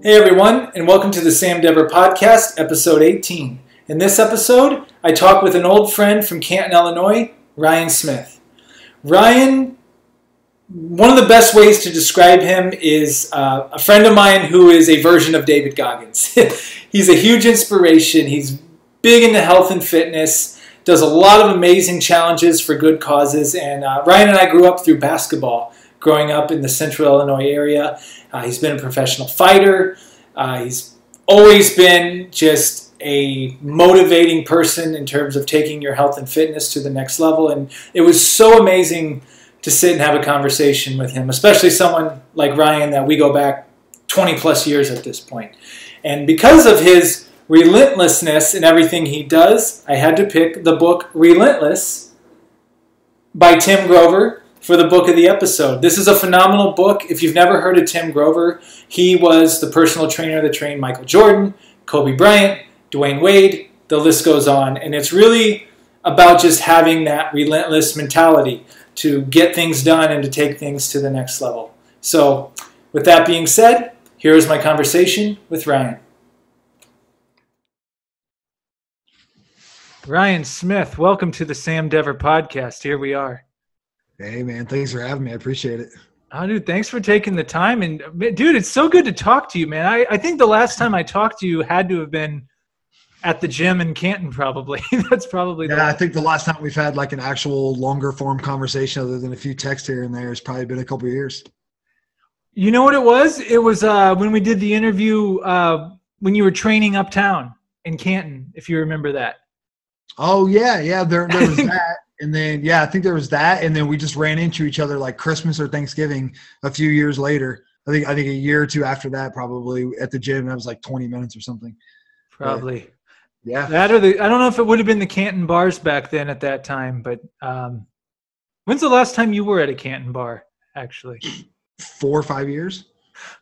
Hey everyone, and welcome to the Sam Dever Podcast, episode 18. In this episode, I talk with an old friend from Canton, Illinois, Ryan Smith. Ryan, one of the best ways to describe him is a friend of mine who is a version of David Goggins. He's a huge inspiration. He's big into health and fitness, does a lot of amazing challenges for good causes, and Ryan and I grew up through basketball, growing up in the central Illinois area. He's been a professional fighter. He's always been just a motivating person in terms of taking your health and fitness to the next level. And it was so amazing to sit and have a conversation with him, especially someone like Ryan that we go back 20 plus years at this point. And because of his relentlessness in everything he does, I had to pick the book Relentless by Tim Grover for the book of the episode. This is a phenomenal book. If you've never heard of Tim Grover, he was the personal trainer that trained Michael Jordan, Kobe Bryant, Dwayne Wade, the list goes on. And it's really about just having that relentless mentality to get things done and to take things to the next level. So with that being said, here is my conversation with Ryan. Ryan Smith, welcome to the Sam Dever Podcast. Here we are. Hey, man. Thanks for having me. I appreciate it. Oh, dude, thanks for taking the time. And, dude, it's so good to talk to you, man. I think the last time I talked to you had to have been at the gym in Canton, probably. That's probably Yeah, I think the last time we've had like an actual longer form conversation other than a few texts here and there has probably been a couple of years. You know what it was? It was when we did the interview when you were training uptown in Canton, if you remember that. Oh, yeah. There was that. And then, yeah, I think there was that. And then we just ran into each other like Christmas or Thanksgiving a few years later. I think a year or two after that, probably at the gym. That was like 20 minutes or something. Probably. Yeah. That or I don't know if it would have been the Canton bars back then at that time, but when's the last time you were at a Canton bar, actually? 4 or 5 years.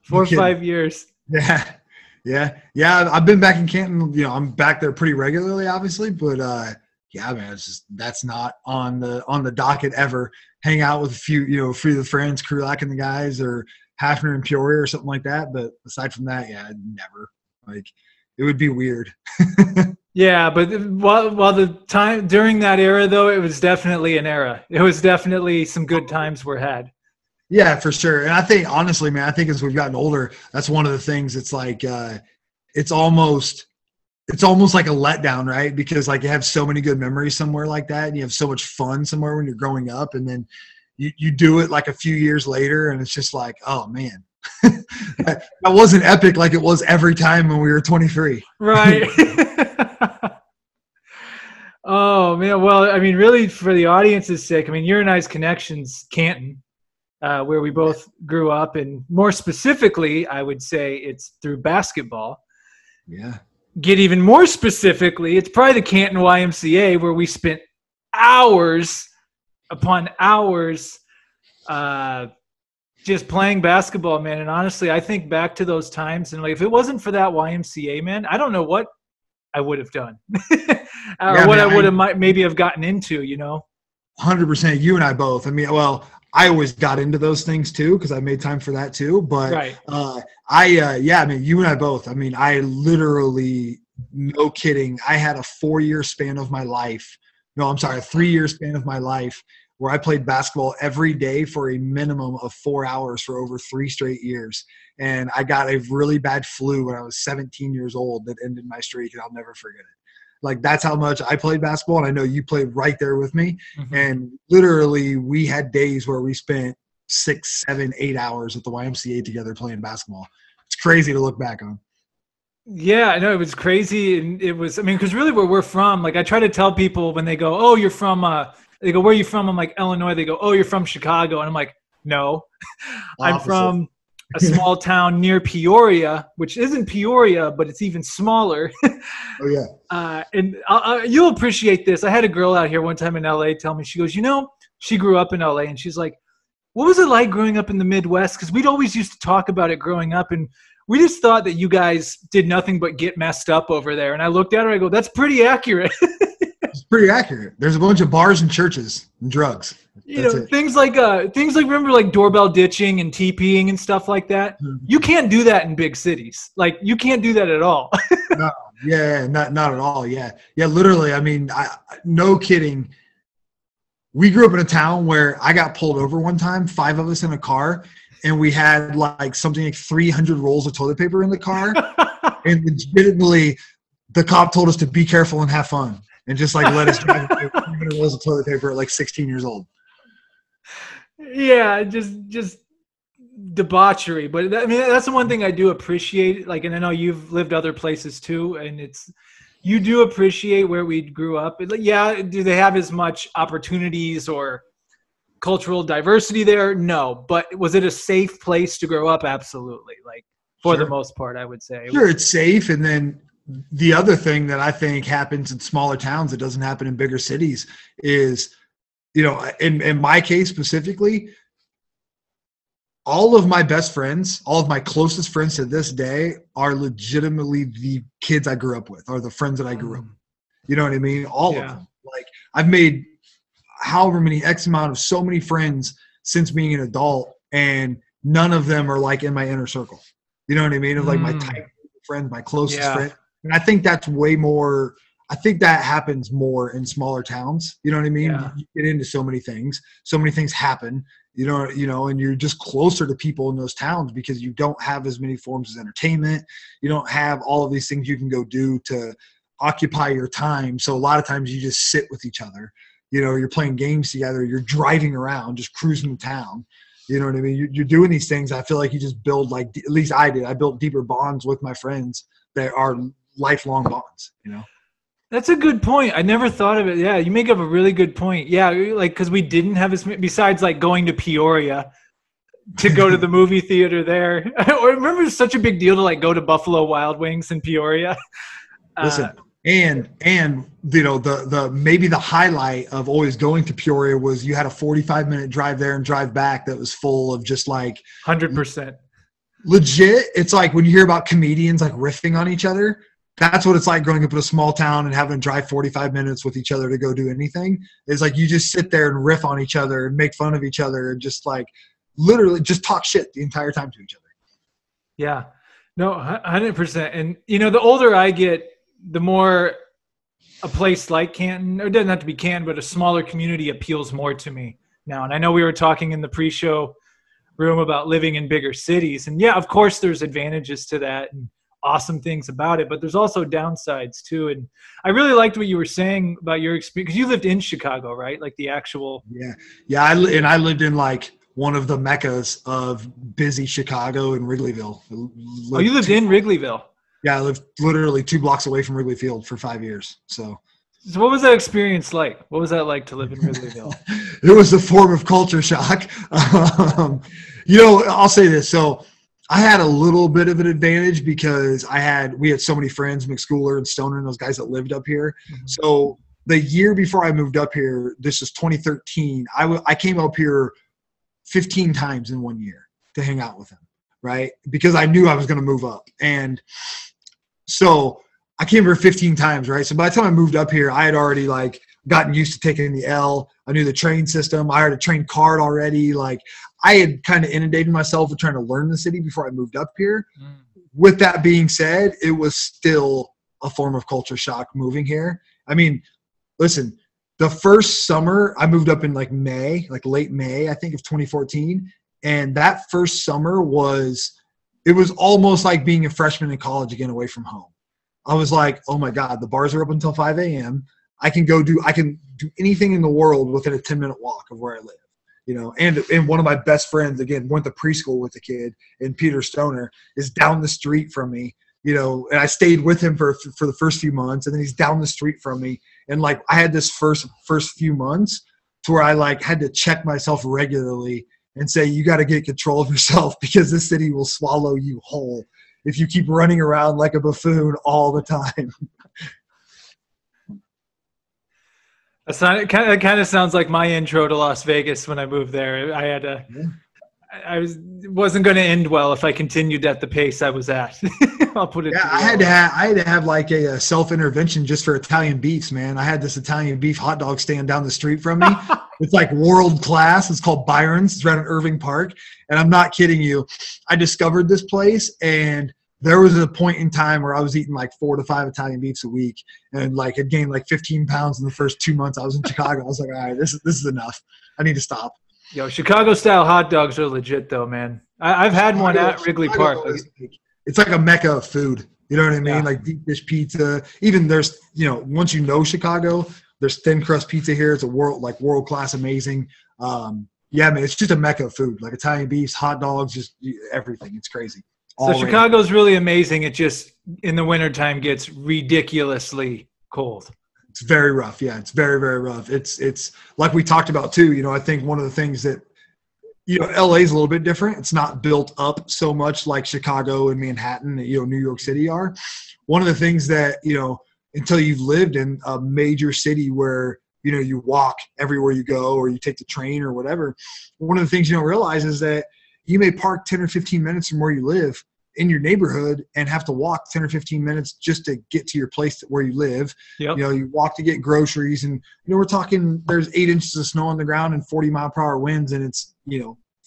4 or 5 years. Yeah. I've been back in Canton. You know, I'm back there pretty regularly, obviously, but yeah, man, it's just that's not on the docket ever. Hang out with a few of the friends, Krulak and the guys, or Hafner and Peoria or something like that. But aside from that, yeah, never. Like, it would be weird. Yeah, but while the time during that era, though, it was definitely an era. It was definitely some good times were had. Yeah, for sure. And I think, honestly, man, as we've gotten older, that's one of the things. It's like it's almost like a letdown, right? Because like you have so many good memories somewhere like that, and you have so much fun somewhere when you're growing up, and then you do it like a few years later, and it's just like, oh man, that wasn't epic like it was every time when we were 23. Right. Oh man. Well, I mean, really, for the audience's sake, I mean, your and I's connections, Canton, where we both grew up, and more specifically, I would say it's through basketball. Yeah. Get even more specifically, it's probably the Canton YMCA, where we spent hours upon hours just playing basketball, man. And honestly, I think back to those times, and like, if it wasn't for that YMCA, man, I don't know what I would have done or what I would have maybe have gotten into, you know? 100%. You and I both. I mean, well, I always got into those things too, because I made time for that too. But right. I mean, you and I both. I mean, I literally, no kidding, I had a 4-year span of my life. No, I'm sorry, a 3-year span of my life where I played basketball every day for a minimum of 4 hours for over 3 straight years. And I got a really bad flu when I was 17 years old that ended my streak, and I'll never forget it. Like, that's how much I played basketball, and I know you played right there with me. Mm-hmm. And literally, we had days where we spent 6, 7, 8 hours at the YMCA together playing basketball. It's crazy to look back on. Yeah, I know, it was crazy. And it was, I mean, because really where we're from, like, I try to tell people when they go, oh, you're from, they go, where are you from? I'm like, Illinois. They go, oh, you're from Chicago. And I'm like, no, I'm from a small town near Peoria, which isn't Peoria, but it's even smaller. Oh, yeah. And you'll appreciate this. I had a girl out here one time in LA tell me, she goes, you know, she grew up in LA, and she's like, what was it like growing up in the Midwest? Because we'd always used to talk about it growing up, and we just thought that you guys did nothing but get messed up over there. And I looked at her, I go, that's pretty accurate. It's pretty accurate. There's a bunch of bars and churches and drugs. That's it. Things like remember like doorbell ditching and TPing and stuff like that. You can't do that in big cities. Like you can't do that at all. No, yeah, not at all. Yeah. Literally. I mean, no kidding. We grew up in a town where I got pulled over one time, 5 of us in a car, and we had like something like 300 rolls of toilet paper in the car. And legitimately, the cop told us to be careful and have fun, and just like let us drive 300 rolls of toilet paper at like 16 years old. Yeah, just debauchery. But I mean, that's the one thing I do appreciate. Like, and I know you've lived other places too, and you do appreciate where we grew up. Yeah, do they have as much opportunities or cultural diversity there? No, but was it a safe place to grow up? Absolutely. Like for the most part, I would say. Sure, it's safe. And then the other thing that I think happens in smaller towns that doesn't happen in bigger cities is, in my case specifically, all of my best friends, all of my closest friends to this day are legitimately the kids I grew up with, or the friends that I grew up with. You know what I mean? All of them. Like I've made however many X amount of so many friends since being an adult, and none of them are like in my inner circle. You know what I mean? Of like my tight friends, my closest friend. And I think that's way more. I think that happens more in smaller towns. You know what I mean? Yeah. You get into so many things happen, and you're just closer to people in those towns because you don't have as many forms of entertainment. You don't have all of these things you can go do to occupy your time. So a lot of times you just sit with each other. You're playing games together. You're driving around, just cruising the town. You know what I mean? You're doing these things. I feel like you just build, like, at least I did. I built deeper bonds with my friends that are lifelong bonds, That's a good point. I never thought of it. Yeah, you make up a really good point. Yeah, like because we didn't have as many, besides like going to Peoria to go to the movie theater there. Or remember, it's such a big deal to like go to Buffalo Wild Wings in Peoria. Listen, and the maybe the highlight of always going to Peoria was you had a 45-minute drive there and drive back that was full of just like 100%. Legit. It's like when you hear about comedians like riffing on each other. That's what it's like growing up in a small town and having to drive 45 minutes with each other to go do anything. It's like you just sit there and riff on each other and make fun of each other and just like literally just talk shit the entire time to each other. Yeah. No, 100%. And, the older I get, the more a place like Canton, or it doesn't have to be Canton, but a smaller community appeals more to me now. And I know we were talking in the pre-show room about living in bigger cities. And yeah, of course there's advantages to that and awesome things about it, but there's also downsides too. And I really liked what you were saying about your experience, because you lived in Chicago, right? Like the actual. Yeah. I lived in like one of the meccas of busy Chicago in Wrigleyville. You lived in Wrigleyville? Yeah, I lived literally 2 blocks away from Wrigley Field for 5 years. So what was that experience like? What was that like to live in Wrigleyville? It was a form of culture shock. I'll say this. So I had a little bit of an advantage because we had so many friends, McSchooler and Stoner and those guys that lived up here. Mm-hmm. So the year before I moved up here, this is 2013, I came up here 15 times in 1 year to hang out with them, right? Because I knew I was going to move up. And so I came here 15 times, right? So by the time I moved up here, I had already like gotten used to taking the L. I knew the train system. I had a train card already. Like I had kind of inundated myself with trying to learn the city before I moved up here. With that being said, it was still a form of culture shock moving here. I mean, listen, the first summer I moved up in like May, like late May, I think of 2014. And that first summer it was almost like being a freshman in college again, away from home. I was like, oh my God, the bars are up until 5 a.m. I can do anything in the world within a 10-minute walk of where I live, and one of my best friends, again, went to preschool with the kid, and Peter Stoner is down the street from me, and I stayed with him for the first few months, and then he's down the street from me. And like, I had this first few months to where I like had to check myself regularly and say, you got to get control of yourself because this city will swallow you whole if you keep running around like a buffoon all the time. It kind of sounds like my intro to Las Vegas when I moved there. I had to, wasn't going to end well if I continued at the pace I was at. I'll put it. Yeah, I had to have like a self-intervention just for Italian beefs, man. I had this Italian beef hot dog stand down the street from me. It's like world class. It's called Byron's. It's right in Irving Park. And I'm not kidding you. I discovered this place, and there was a point in time where I was eating like 4 to 5 Italian beefs a week, and like had gained like 15 pounds in the first 2 months I was in Chicago. I was like, all right, this is enough. I need to stop. Yo, Chicago style hot dogs are legit though, man. I've had one at Wrigley Park. It's like a mecca of food. You know what I mean? Yeah. Like deep dish pizza. Even there's, once you know Chicago, there's thin crust pizza here. It's a world class, amazing. Yeah, man, it's just a mecca of food. Like Italian beefs, hot dogs, just everything. It's crazy. So Chicago's really amazing. It just in the wintertime gets ridiculously cold. It's very rough. Yeah, it's very, very rough. It's like we talked about too. I think one of the things that LA is a little bit different. It's not built up so much like Chicago and Manhattan, New York City are. One of the things that, until you've lived in a major city where, you walk everywhere you go or you take the train or whatever, one of the things you don't realize is that you may park 10 or 15 minutes from where you live in your neighborhood and have to walk 10 or 15 minutes just to get to your place where you live. Yep. You walk to get groceries, and we're talking there's 8 inches of snow on the ground and 40-mile-per-hour winds, and it's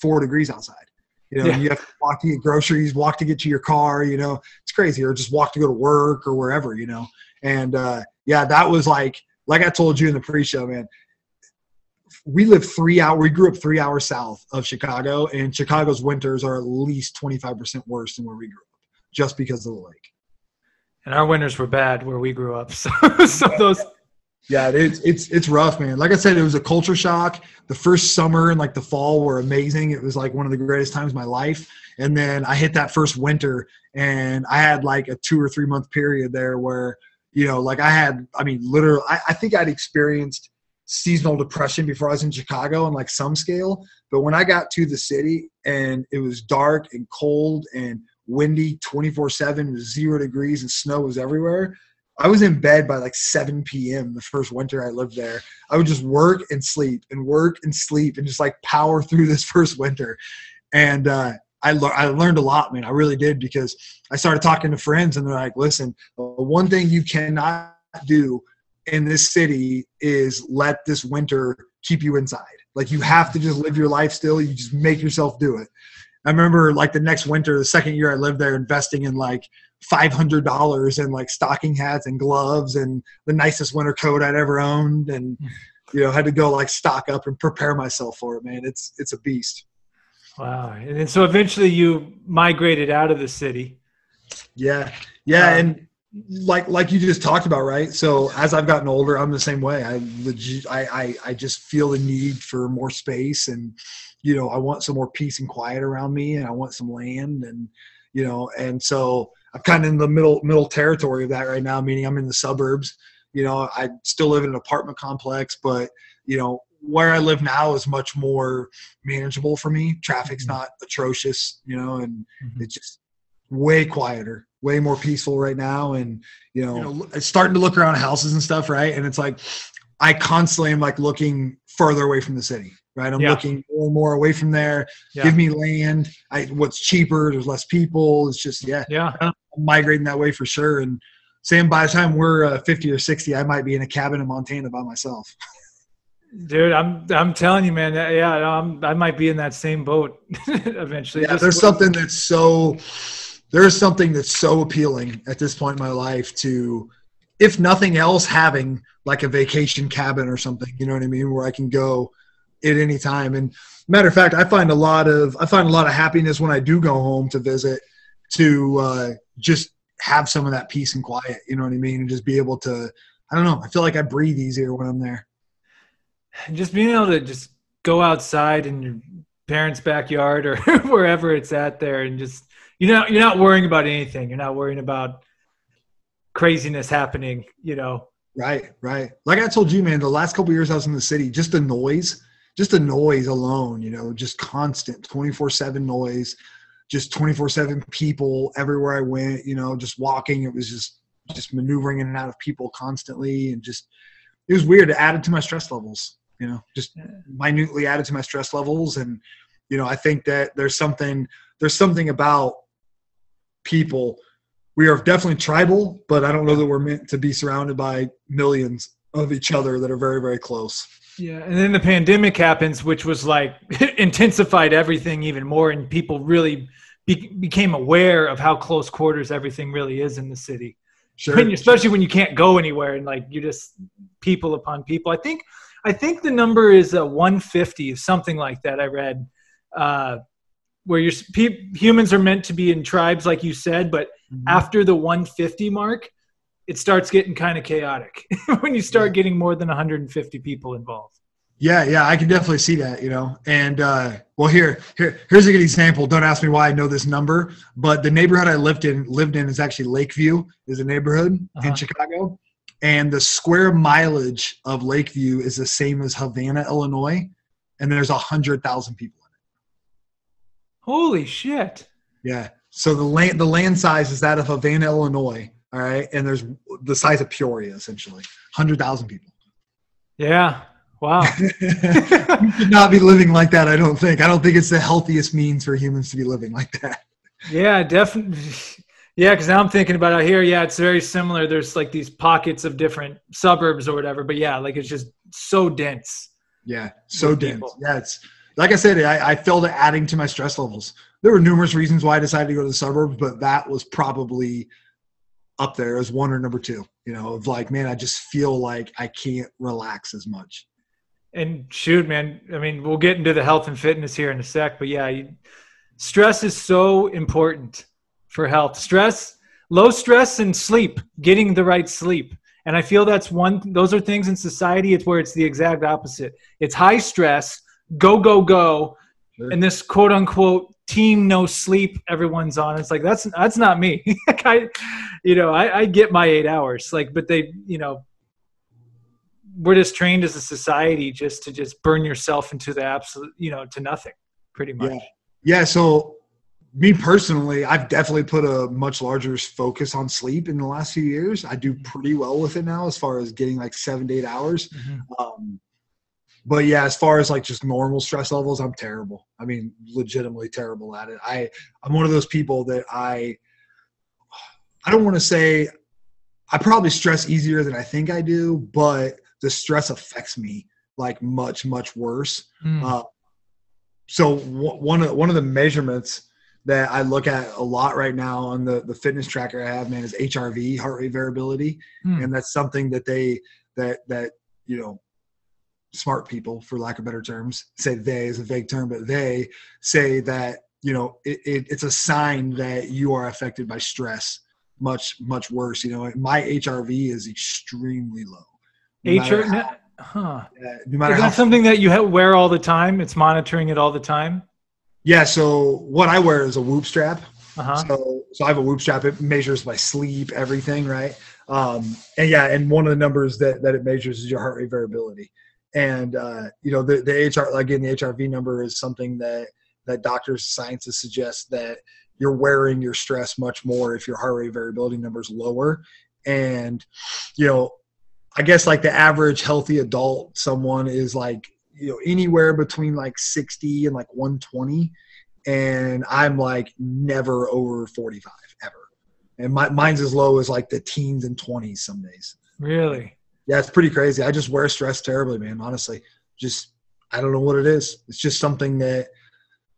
4 degrees outside. You have to walk to get groceries, walk to get to your car. It's crazy, or just walk to go to work or wherever. And that was like I told you in the pre-show, man. We live 3 hours. We grew up 3 hours south of Chicago, and Chicago's winters are at least 25% worse than where we grew up, just because of the lake. And our winters were bad where we grew up. So those. Yeah, it's rough, man. Like I said, it was a culture shock. The first summer and like the fall were amazing. It was like one of the greatest times of my life. And then I hit that first winter, and I had like a 2 or 3 month period there where, literally, I think I'd experienced seasonal depression before I was in Chicago on like some scale. But when I got to the city and it was dark and cold and windy 24/7, it was 0 degrees and snow was everywhere, I was in bed by like 7 p.m. the first winter I lived there. I would just work and sleep and just like power through this first winter. And I learned a lot, man. I really did, because I started talking to friends, and they're like, listen, one thing you cannot do in this city is let this winter keep you inside. Like, you have to just live your life still. You just make yourself do it. I remember like the next winter, the second year I lived there, investing in like $500 in like stocking hats and gloves and the nicest winter coat I'd ever owned. And, had to go like stock up and prepare myself for it, man. It's a beast. Wow. And then so eventually you migrated out of the city. Yeah. And like you just talked about, right? So as I've gotten older, I'm the same way. I just feel the need for more space, and I want some more peace and quiet around me, and I want some land, and and so I'm kind of in the middle territory of that right now, meaning I'm in the suburbs. I still live in an apartment complex, but where I live now is much more manageable for me. Traffic's not atrocious, and it's just way quieter, way more peaceful right now. And, it's starting to look around houses and stuff, right? And it's like, I constantly am like looking further away from the city, right? I'm looking more and more away from there. Yeah. Give me land. What's cheaper? There's less people. It's just, I'm migrating that way for sure. And Sam, by the time we're 50 or 60, I might be in a cabin in Montana by myself. Dude, I'm telling you, man. I might be in that same boat eventually. Yeah, there's something that's so appealing at this point in my life to, if nothing else, having like a vacation cabin or something. You know what I mean? Where I can go at any time. And matter of fact, I find a lot of happiness when I do go home to visit, to just have some of that peace and quiet. You know what I mean? And just be able to, I don't know. I feel like I breathe easier when I'm there. Just being able to just go outside in your parents' backyard or wherever it's at there, and just you're not worrying about anything. You're not worrying about craziness happening. Right. Like I told you, man, the last couple of years I was in the city, just the noise alone. Just constant 24/7 noise, just 24/7 people everywhere I went. Just walking. It was just maneuvering in and out of people constantly, and just it was weird. It added to my stress levels. Just minutely added to my stress levels. And I think that there's something about people. We are definitely tribal, but I don't know that we're meant to be surrounded by millions of each other that are very, very close. Yeah. And then the pandemic happens, which was like intensified everything even more. And people really became aware of how close quarters everything really is in the city. Sure. Especially when you can't go anywhere and like you just people upon people. I think the number is 150, something like that. I read where humans are meant to be in tribes, like you said, but after the 150 mark, it starts getting kind of chaotic when you start getting more than 150 people involved. Yeah, I can definitely see that, And well, here's a good example. Don't ask me why I know this number, but the neighborhood I lived in is actually Lakeview, is a neighborhood in Chicago, and the square mileage of Lakeview is the same as Havana, Illinois, and there's 100,000 people in it. Holy shit! Yeah, so the land size is that of Havana, Illinois. All right, and there's the size of Peoria, essentially, 100,000 people. Yeah. Wow. You should not be living like that, I don't think. I don't think it's the healthiest means for humans to be living like that. Yeah, definitely. Yeah, because now I'm thinking about it here. Yeah, it's very similar. There's like these pockets of different suburbs or whatever. But yeah, like it's just so dense. Yeah, so dense. People. Yeah, it's like I said, I felt it adding to my stress levels. There were numerous reasons why I decided to go to the suburbs, but that was probably up there as one or number two, of like, man, I just feel like I can't relax as much. And shoot, man, I mean, we'll get into the health and fitness here in a sec, but yeah, stress is so important for health. Low stress and sleep, getting the right sleep. And I feel those are things in society. It's where it's the exact opposite. It's high stress, go, go, go. Sure. And this quote unquote team no sleep everyone's on. It's like, that's not me. I get my 8 hours, but we're just trained as a society just to burn yourself into the absolute, to nothing pretty much. Yeah. So me personally, I've definitely put a much larger focus on sleep in the last few years. I do pretty well with it now as far as getting like 7 to 8 hours. Mm-hmm. But yeah, as far as like just normal stress levels, I'm terrible. I mean, legitimately terrible at it. I'm one of those people that I don't want to say I probably stress easier than I think I do, but the stress affects me like much, much worse. So one of the measurements that I look at a lot right now on the fitness tracker I have, man, is HRV, heart rate variability. And that's something that smart people, for lack of better terms, say they is a vague term, but they say that, it's a sign that you are affected by stress much, much worse. My HRV is extremely low. No matter how something that you wear all the time? It's monitoring it all the time? Yeah. So what I wear is a Whoop strap. So I have a Whoop strap. It measures my sleep, everything. Right. And one of the numbers that it measures is your heart rate variability. And, the HRV number is something that doctors, scientists suggest that you're wearing your stress much more if your heart rate variability number is lower. And, I guess like the average healthy adult, someone is like, anywhere between like 60 and like 120. And I'm like never over 45 ever. And mine's as low as like the teens and 20s some days. Really? Yeah, it's pretty crazy. I just wear stress terribly, man. Honestly, I don't know what it is. It's just something that,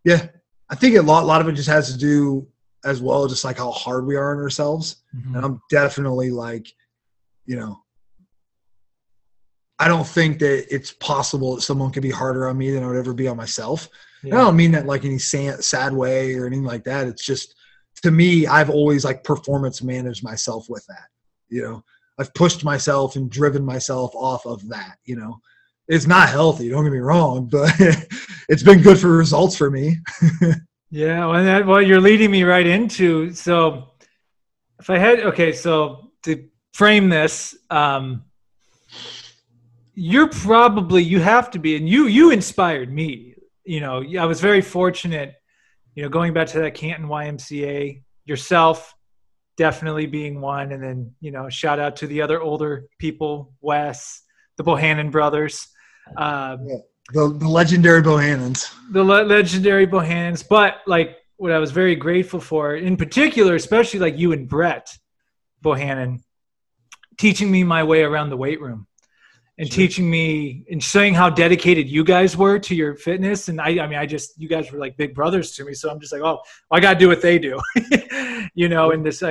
I think a lot of it just has to do as well, just like how hard we are on ourselves. Mm-hmm. And I'm definitely like, I don't think that it's possible that someone could be harder on me than I would ever be on myself. Yeah. I don't mean that like any sad way or anything like that. It's just, to me, I've always like performance managed myself with that. I've pushed myself and driven myself off of that. It's not healthy, don't get me wrong, but it's been good for results for me. Yeah. Well, you're leading me right into, so if I had, so to frame this, you have to be, and you inspired me. I was very fortunate, going back to that Canton YMCA, yourself definitely being one. And then, shout out to the other older people, Wes, the Bohannon brothers. The legendary Bohannons. The legendary Bohannons. But like what I was very grateful for, in particular, especially like you and Brett Bohannon, teaching me my way around the weight room and teaching me and showing how dedicated you guys were to your fitness. And I mean, you guys were like big brothers to me. So I'm just like, oh, I got to do what they do, you know, and this,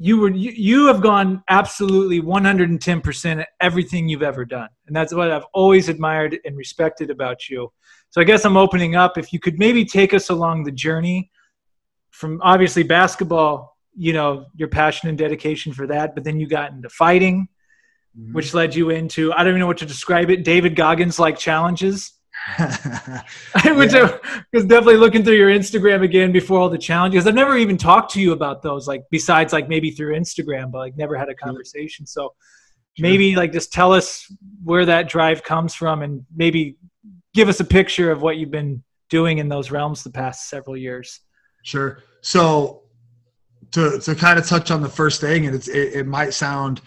you have gone absolutely 110% everything you've ever done. And that's what I've always admired and respected about you. So I guess I'm opening up. If you could maybe take us along the journey from obviously basketball, you know, your passion and dedication for that, but then you got into fighting, which led you into, I don't even know what to describe it, David Goggins-like challenges. Which I was definitely looking through your Instagram again before all the challenges. I've never even talked to you about those, like besides like maybe through Instagram, but like never had a conversation. So maybe like just tell us where that drive comes from and maybe give us a picture of what you've been doing in those realms the past several years. Sure. So to kind of touch on the first thing, and it might sound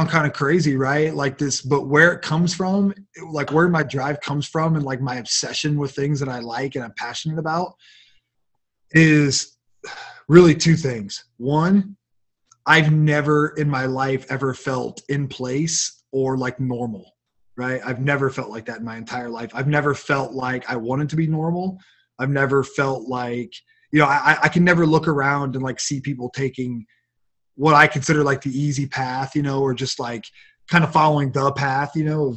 kind of crazy, right? Like this, but where it comes from, like where my drive comes from and like my obsession with things that I like and I'm passionate about is really two things. One, I've never in my life ever felt in place or like normal, right? I've never felt like that in my entire life. I've never felt like I wanted to be normal. I've never felt like, you know, I can never look around and like see people taking what I consider like the easy path, you know, or just like kind of following the path, you know.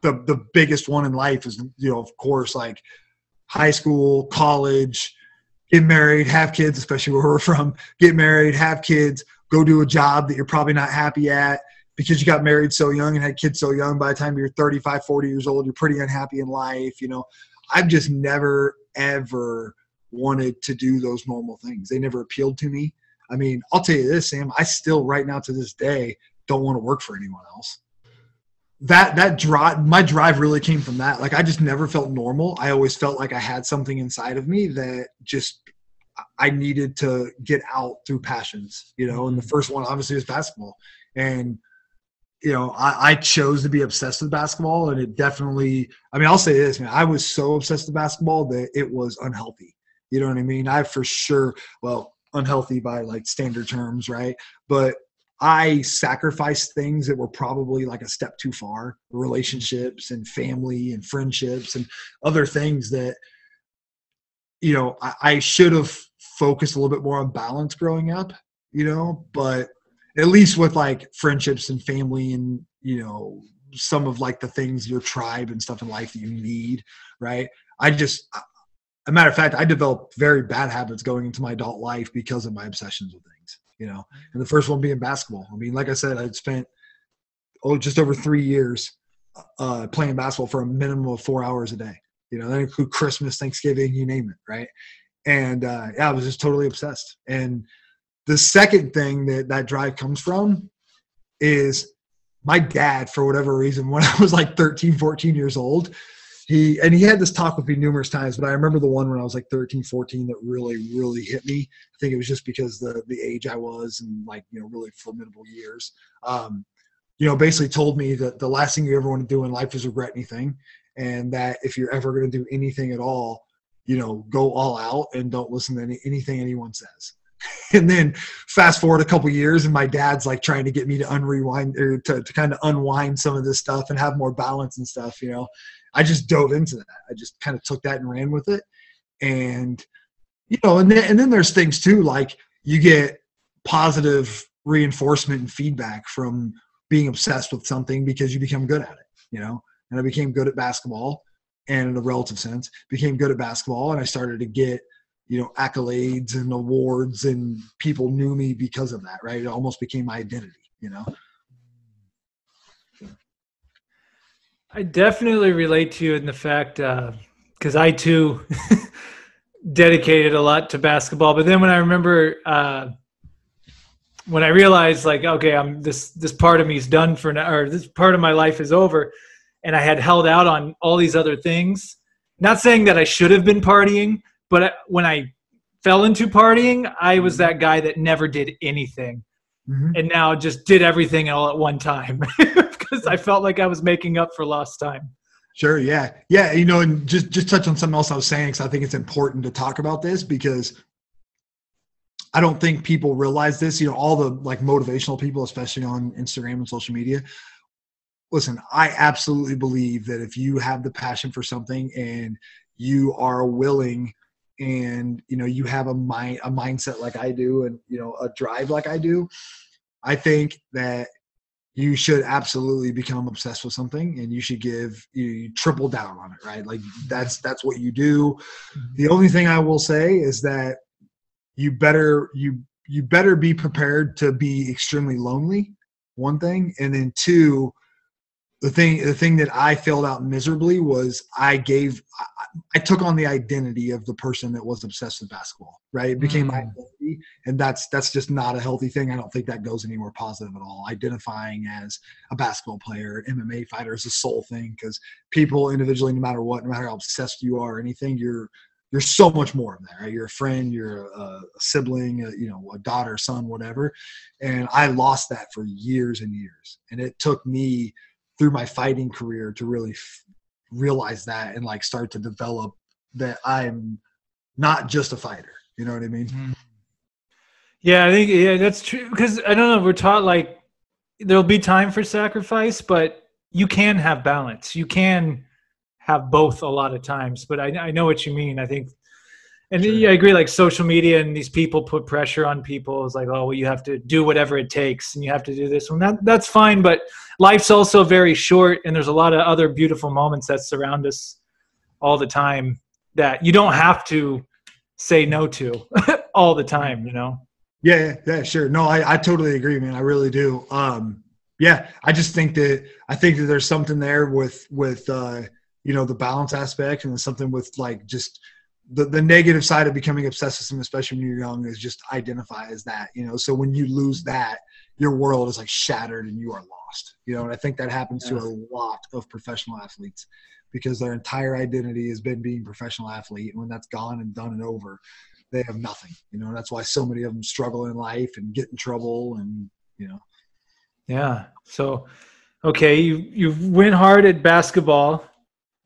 The biggest one in life is, you know, of course, like high school, college, get married, have kids, especially where we're from, get married, have kids, go do a job that you're probably not happy at because you got married so young and had kids so young. By the time you're 35, 40 years old, you're pretty unhappy in life. You know, I've just never, ever wanted to do those normal things. They never appealed to me. I mean, I'll tell you this, Sam, I still right now to this day don't want to work for anyone else. That drive, my drive really came from that. Like I just never felt normal. I always felt like I had something inside of me that just I needed to get out through passions, you know, and the first one obviously was basketball. And, you know, I chose to be obsessed with basketball, and it definitely, I mean, I'll say this, man, I was so obsessed with basketball that it was unhealthy. You know what I mean? I for sure, well, unhealthy by like standard terms, right? But I sacrificed things that were probably like a step too far, relationships and family and friendships and other things that, you know, I should have focused a little bit more on balance growing up, you know, but at least with like friendships and family and, you know, some of like the things, your tribe and stuff in life that you need, right? A matter of fact, I developed very bad habits going into my adult life because of my obsessions with things, you know, and the first one being basketball. I mean, like I said, I'd spent just over 3 years playing basketball for a minimum of 4 hours a day, you know, that include Christmas, Thanksgiving, you name it. Right. And I was just totally obsessed. And the second thing that drive comes from is my dad, for whatever reason, when I was like 13, 14 years old, he had this talk with me numerous times, but I remember the one when I was like 13, 14 that really, really hit me. I think it was just because the age I was and like, you know, really formidable years. You know, basically told me that the last thing you ever want to do in life is regret anything. And that if you're ever going to do anything at all, you know, go all out and don't listen to anything anyone says. And then fast forward a couple years and my dad's like trying to get me to unrewind or to kind of unwind some of this stuff and have more balance and stuff, you know. I just dove into that. I just kind of took that and ran with it. And, you know, and then there's things too, like you get positive reinforcement and feedback from being obsessed with something because you become good at it, you know. And I became good at basketball, and in a relative sense, became good at basketball. And I started to get, you know, accolades and awards, and people knew me because of that, right? It almost became my identity, you know. I definitely relate to you in the fact, because I too dedicated a lot to basketball. But then when I remember, when I realized like, okay, this part of me is done for now, or this part of my life is over, and I had held out on all these other things. Not saying that I should have been partying, but when I fell into partying, I was that guy that never did anything, and now just did everything all at one time. because I felt like I was making up for lost time. Sure. Yeah. Yeah. You know, and just touch on something else I was saying, because I think it's important to talk about this, because I don't think people realize this, you know, all the like motivational people, especially on Instagram and social media. Listen, I absolutely believe that if you have the passion for something and you are willing and, you know, you have a mindset like I do, and, you know, a drive like I do, I think that you should absolutely become obsessed with something, and you should you triple down on it, right? Like that's what you do. The only thing I will say is that you better be prepared to be extremely lonely, one thing. And then two, the thing that I filled out miserably was I took on the identity of the person that was obsessed with basketball, right? It became my identity, and that's just not a healthy thing. I don't think that goes anywhere positive at all. Identifying as a basketball player, MMA fighter is a soul thing, because people individually, no matter what, no matter how obsessed you are or anything, you're so much more than that, right? You're a friend, you're a sibling, you know, a daughter, son, whatever. And I lost that for years and years. And it took me through my fighting career to really realize that, and like start to develop that I'm not just a fighter. You know what I mean? Yeah, I think that's true. Because I don't know, we're taught like there'll be time for sacrifice, but you can have balance. You can have both a lot of times. But I know what you mean. I think, and Sure. yeah, I agree. Like social media and these people put pressure on people. It's like, oh, well, you have to do whatever it takes, and you have to do this. And that's fine, but life's also very short, and there's a lot of other beautiful moments that surround us all the time that you don't have to say no to all the time, you know? Yeah, sure. No, I totally agree, man. I really do. Yeah, I just think that there's something there with you know, the balance aspect, and something with like just the negative side of becoming obsessed with something, especially when you're young, is just identify as that, you know. So when you lose that, your world is like shattered and you are lost, you know. And I think that happens to a lot of professional athletes, because their entire identity has been being a professional athlete. And when that's gone and done and over, they have nothing, you know. And that's why so many of them struggle in life and get in trouble, and, you know. Yeah. So, okay, you went hard at basketball,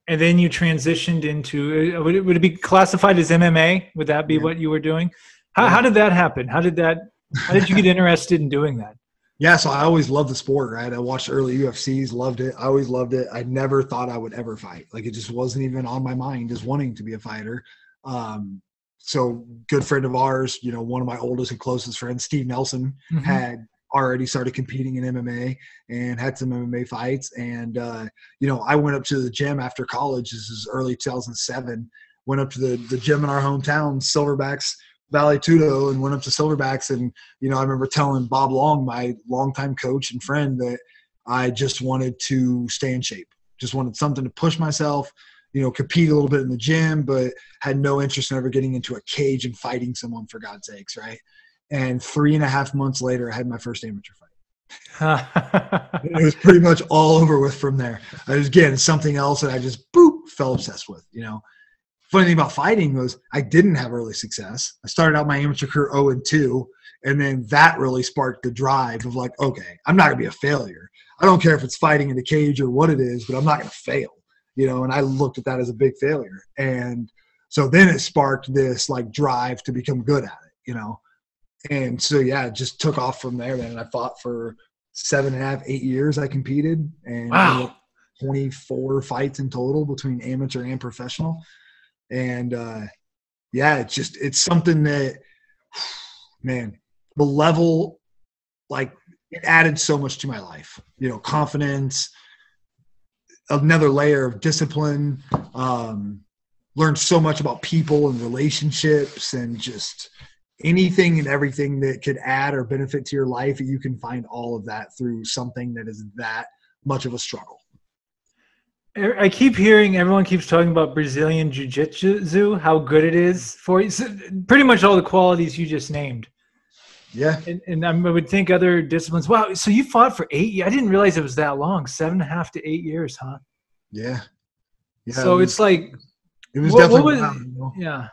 and then you transitioned into, would it be classified as MMA? Would that be what you were doing? How did that happen? How did you get interested in doing that? Yeah, so I always loved the sport, right? I watched early UFCs, loved it. I always loved it. I never thought I would ever fight. Like, it just wasn't even on my mind, just wanting to be a fighter. So good friend of ours, you know, one of my oldest and closest friends, Steve Nelson, had already started competing in MMA and had some MMA fights. And, you know, I went up to the gym after college. This is early 2007. Went up to the gym in our hometown, Silverbacks Valley Tudo, and went up to Silverbacks. And, you know, I remember telling Bob Long, my longtime coach and friend, that I just wanted to stay in shape. Just wanted something to push myself, you know, compete a little bit in the gym, but had no interest in ever getting into a cage and fighting someone, for God's sakes, right? And 3.5 months later, I had my first amateur fight. It was pretty much all over with from there. I was, again, something else that I just fell obsessed with, you know. Funny thing about fighting was I didn't have early success. I started out my amateur career 0-2, and then that really sparked the drive of like, okay, I'm not going to be a failure. I don't care if it's fighting in the cage or what it is, but I'm not going to fail, you know. And I looked at that as a big failure. And so then it sparked this like drive to become good at it, you know. And so, yeah, it just took off from there, man. And I fought for 7.5, 8 years. I competed, and 24 fights in total between amateur and professional. And, yeah, it's something that, man, the level, like, it added so much to my life, you know, confidence, another layer of discipline, learned so much about people and relationships, and just anything and everything that could add or benefit to your life. You can find all of that through something that is that much of a struggle. I keep hearing everyone keeps talking about Brazilian Jiu-Jitsu, how good it is for you. So pretty much all the qualities you just named. Yeah. And I would think other disciplines. Wow. So you fought for 8 years. I didn't realize it was that long. 7.5 to 8 years, huh? Yeah. So it's like, it was definitely wild, you know? Yeah.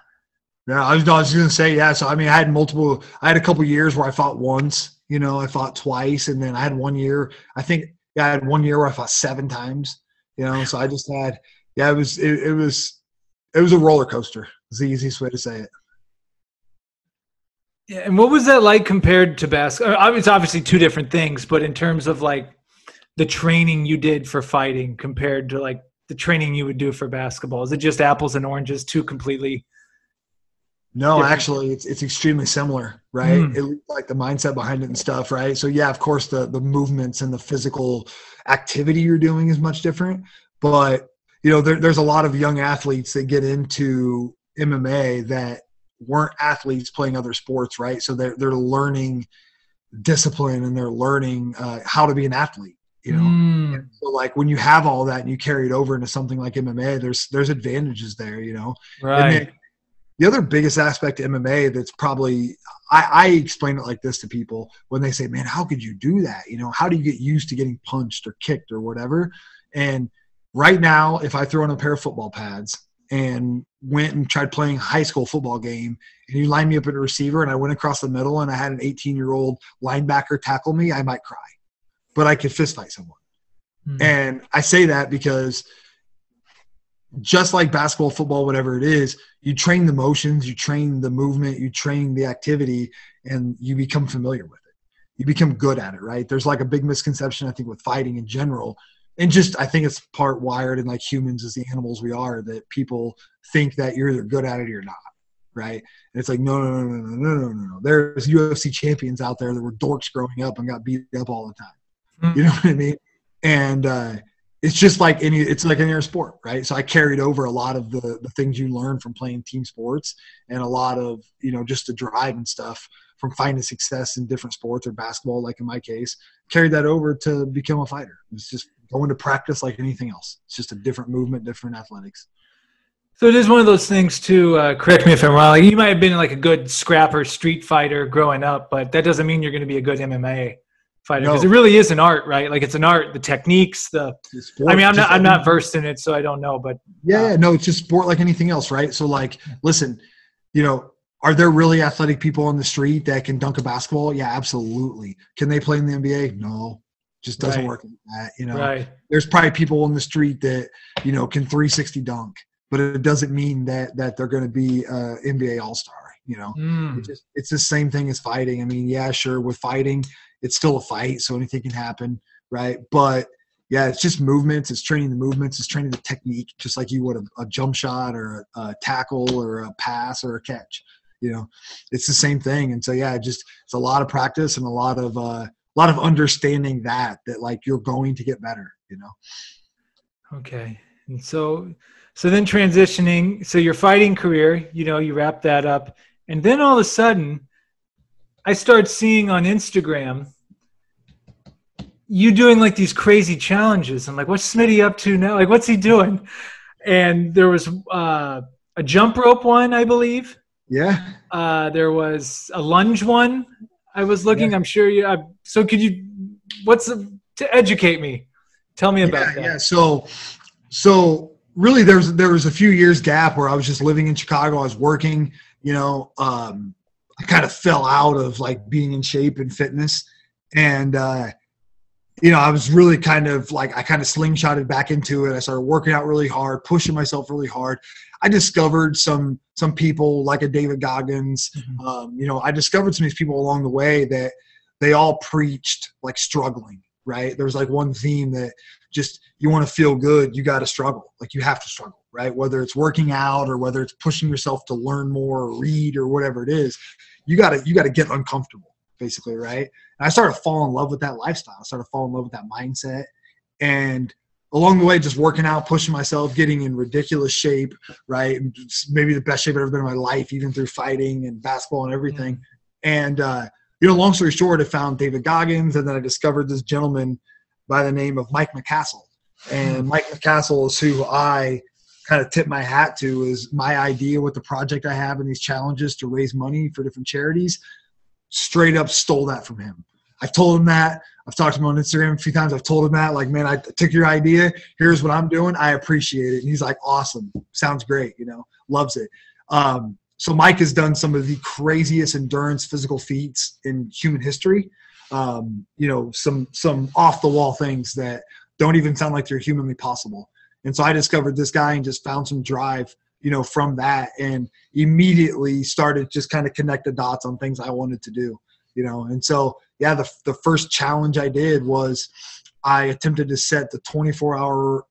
Yeah. I was just going to say, yeah. So, I mean, I had a couple years where I fought once, you know, I fought twice. And then I had 1 year, I think I had 1 year where I fought 7 times, so I just had, it was a roller coaster. It's the easiest way to say it. Yeah, and what was that like compared to basketball? It's obviously two different things, but in terms of like the training you did for fighting compared to like the training you would do for basketball, is it just apples and oranges, two completely? No, different? actually, it's extremely similar, right? Like the mindset behind it and stuff, right? So yeah, of course, the movements and the physical activity you're doing is much different, but there's a lot of young athletes that get into MMA that weren't athletes playing other sports, right? So they're learning discipline and they're learning how to be an athlete, And so like when you have all that and you carry it over into something like MMA, there's advantages there, Right. And then the other biggest aspect of MMA that's probably I explain it like this to people when they say, man, how could you do that? How do you get used to getting punched or kicked or whatever? And right now, if I throw on a pair of football pads and went and tried playing a high school football game and you line me up at a receiver and I went across the middle and I had an 18-year-old linebacker tackle me, I might cry. But I could fist fight someone. And I say that because just like basketball, football, whatever it is, you train the motions, you train the movement, you train the activity, and you become familiar with it. You become good at it, right? There's like a big misconception, I think, with fighting in general. And just I think it's part wired in like humans as the animals we are, that people think that you're either good at it or you're not, right? And it's like, no. There's UFC champions out there that were dorks growing up and got beat up all the time. You know what I mean? And it's just like any other sport, right? So I carried over a lot of the things you learn from playing team sports and a lot of, just the drive and stuff from finding success in different sports or basketball, like in my case, carried that over to become a fighter. It's just going to practice like anything else. It's just a different movement, different athletics. So it is one of those things too, correct me if I'm wrong, like you might have been like a good scrapper street fighter growing up, but that doesn't mean you're going to be a good MMA fighter, because it really is an art, right? Like it's an art, the techniques, I'm not versed in it, so I don't know, but no, it's just sport like anything else, right? So like, listen, are there really athletic people on the street that can dunk a basketball? Yeah, absolutely. Can they play in the NBA? No, just doesn't work like that. Right. There's probably people on the street that can 360 dunk, but it doesn't mean that they're going to be NBA all-star. It's the same thing as fighting. I mean, yeah, sure, with fighting, it's still a fight, so anything can happen, right? But yeah, it's just movements. It's training the movements. It's training the technique, just like you would a jump shot or a tackle or a pass or a catch. It's the same thing. And so yeah, it's a lot of practice and a lot of understanding that like you're going to get better. Okay, and so then transitioning, so your fighting career, you wrap that up, and then all of a sudden, I started seeing on Instagram you doing like these crazy challenges. I'm like, what's Smitty up to now? Like, what's he doing? And there was a jump rope one, I believe. Yeah. There was a lunge one. I was looking. Yeah. I'm sure you. So could you? To educate me? Tell me about that. Yeah. So really, there was a few years gap where I was just living in Chicago. I was working. I kind of fell out of like being in shape and fitness, and I was really kind of slingshotted back into it. I started working out really hard, pushing myself really hard. I discovered some people like a David Goggins. I discovered some of these people along the way that they all preached like struggling, right? There was like one theme that just, you want to feel good, you got to struggle. Like you have to struggle, right? Whether it's working out or whether it's pushing yourself to learn more or read or whatever it is, you got to get uncomfortable, basically, right? And I started to fall in love with that lifestyle. I started to fall in love with that mindset. And along the way, just working out, pushing myself, getting in ridiculous shape, right? Maybe the best shape I've ever been in my life, even through fighting and basketball and everything. And, long story short, I found David Goggins, and then I discovered this gentleman by the name of Mike McCassell. And Mike McCassell is who I kind of tip my hat to, is my idea with the project I have and these challenges to raise money for different charities. Straight up stole that from him. I've told him that. I've talked to him on Instagram a few times. I've told him that, like, man, I took your idea. Here's what I'm doing. I appreciate it. And he's like, awesome. Sounds great. Loves it. So Mike has done some of the craziest endurance physical feats in human history. some off the wall things that don't even sound like they're humanly possible. And so I discovered this guy and just found some drive, from that, and immediately started just kind of connect the dots on things I wanted to do, And so, yeah, the first challenge I did was I attempted to set the 24-hour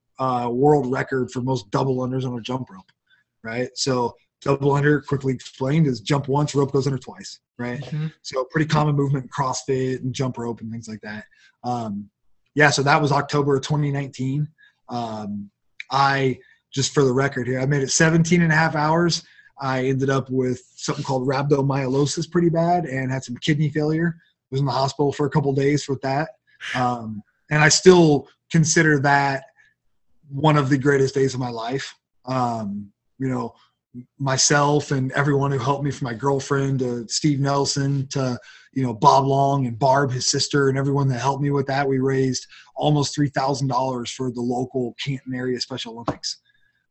world record for most double unders on a jump rope, right? So double under, quickly explained, is jump once, rope goes under twice, right? Mm-hmm. So pretty common movement in CrossFit and jump rope and things like that. So that was October of 2019. I, just for the record here, I made it 17 and a half hours. I ended up with something called rhabdomyolysis pretty bad and had some kidney failure. Was in the hospital for a couple of days with that. And I still consider that one of the greatest days of my life. Myself and everyone who helped me, from my girlfriend to Steve Nelson to, Bob Long and Barb, his sister, and everyone that helped me with that. We raised almost $3,000 for the local Canton area Special Olympics.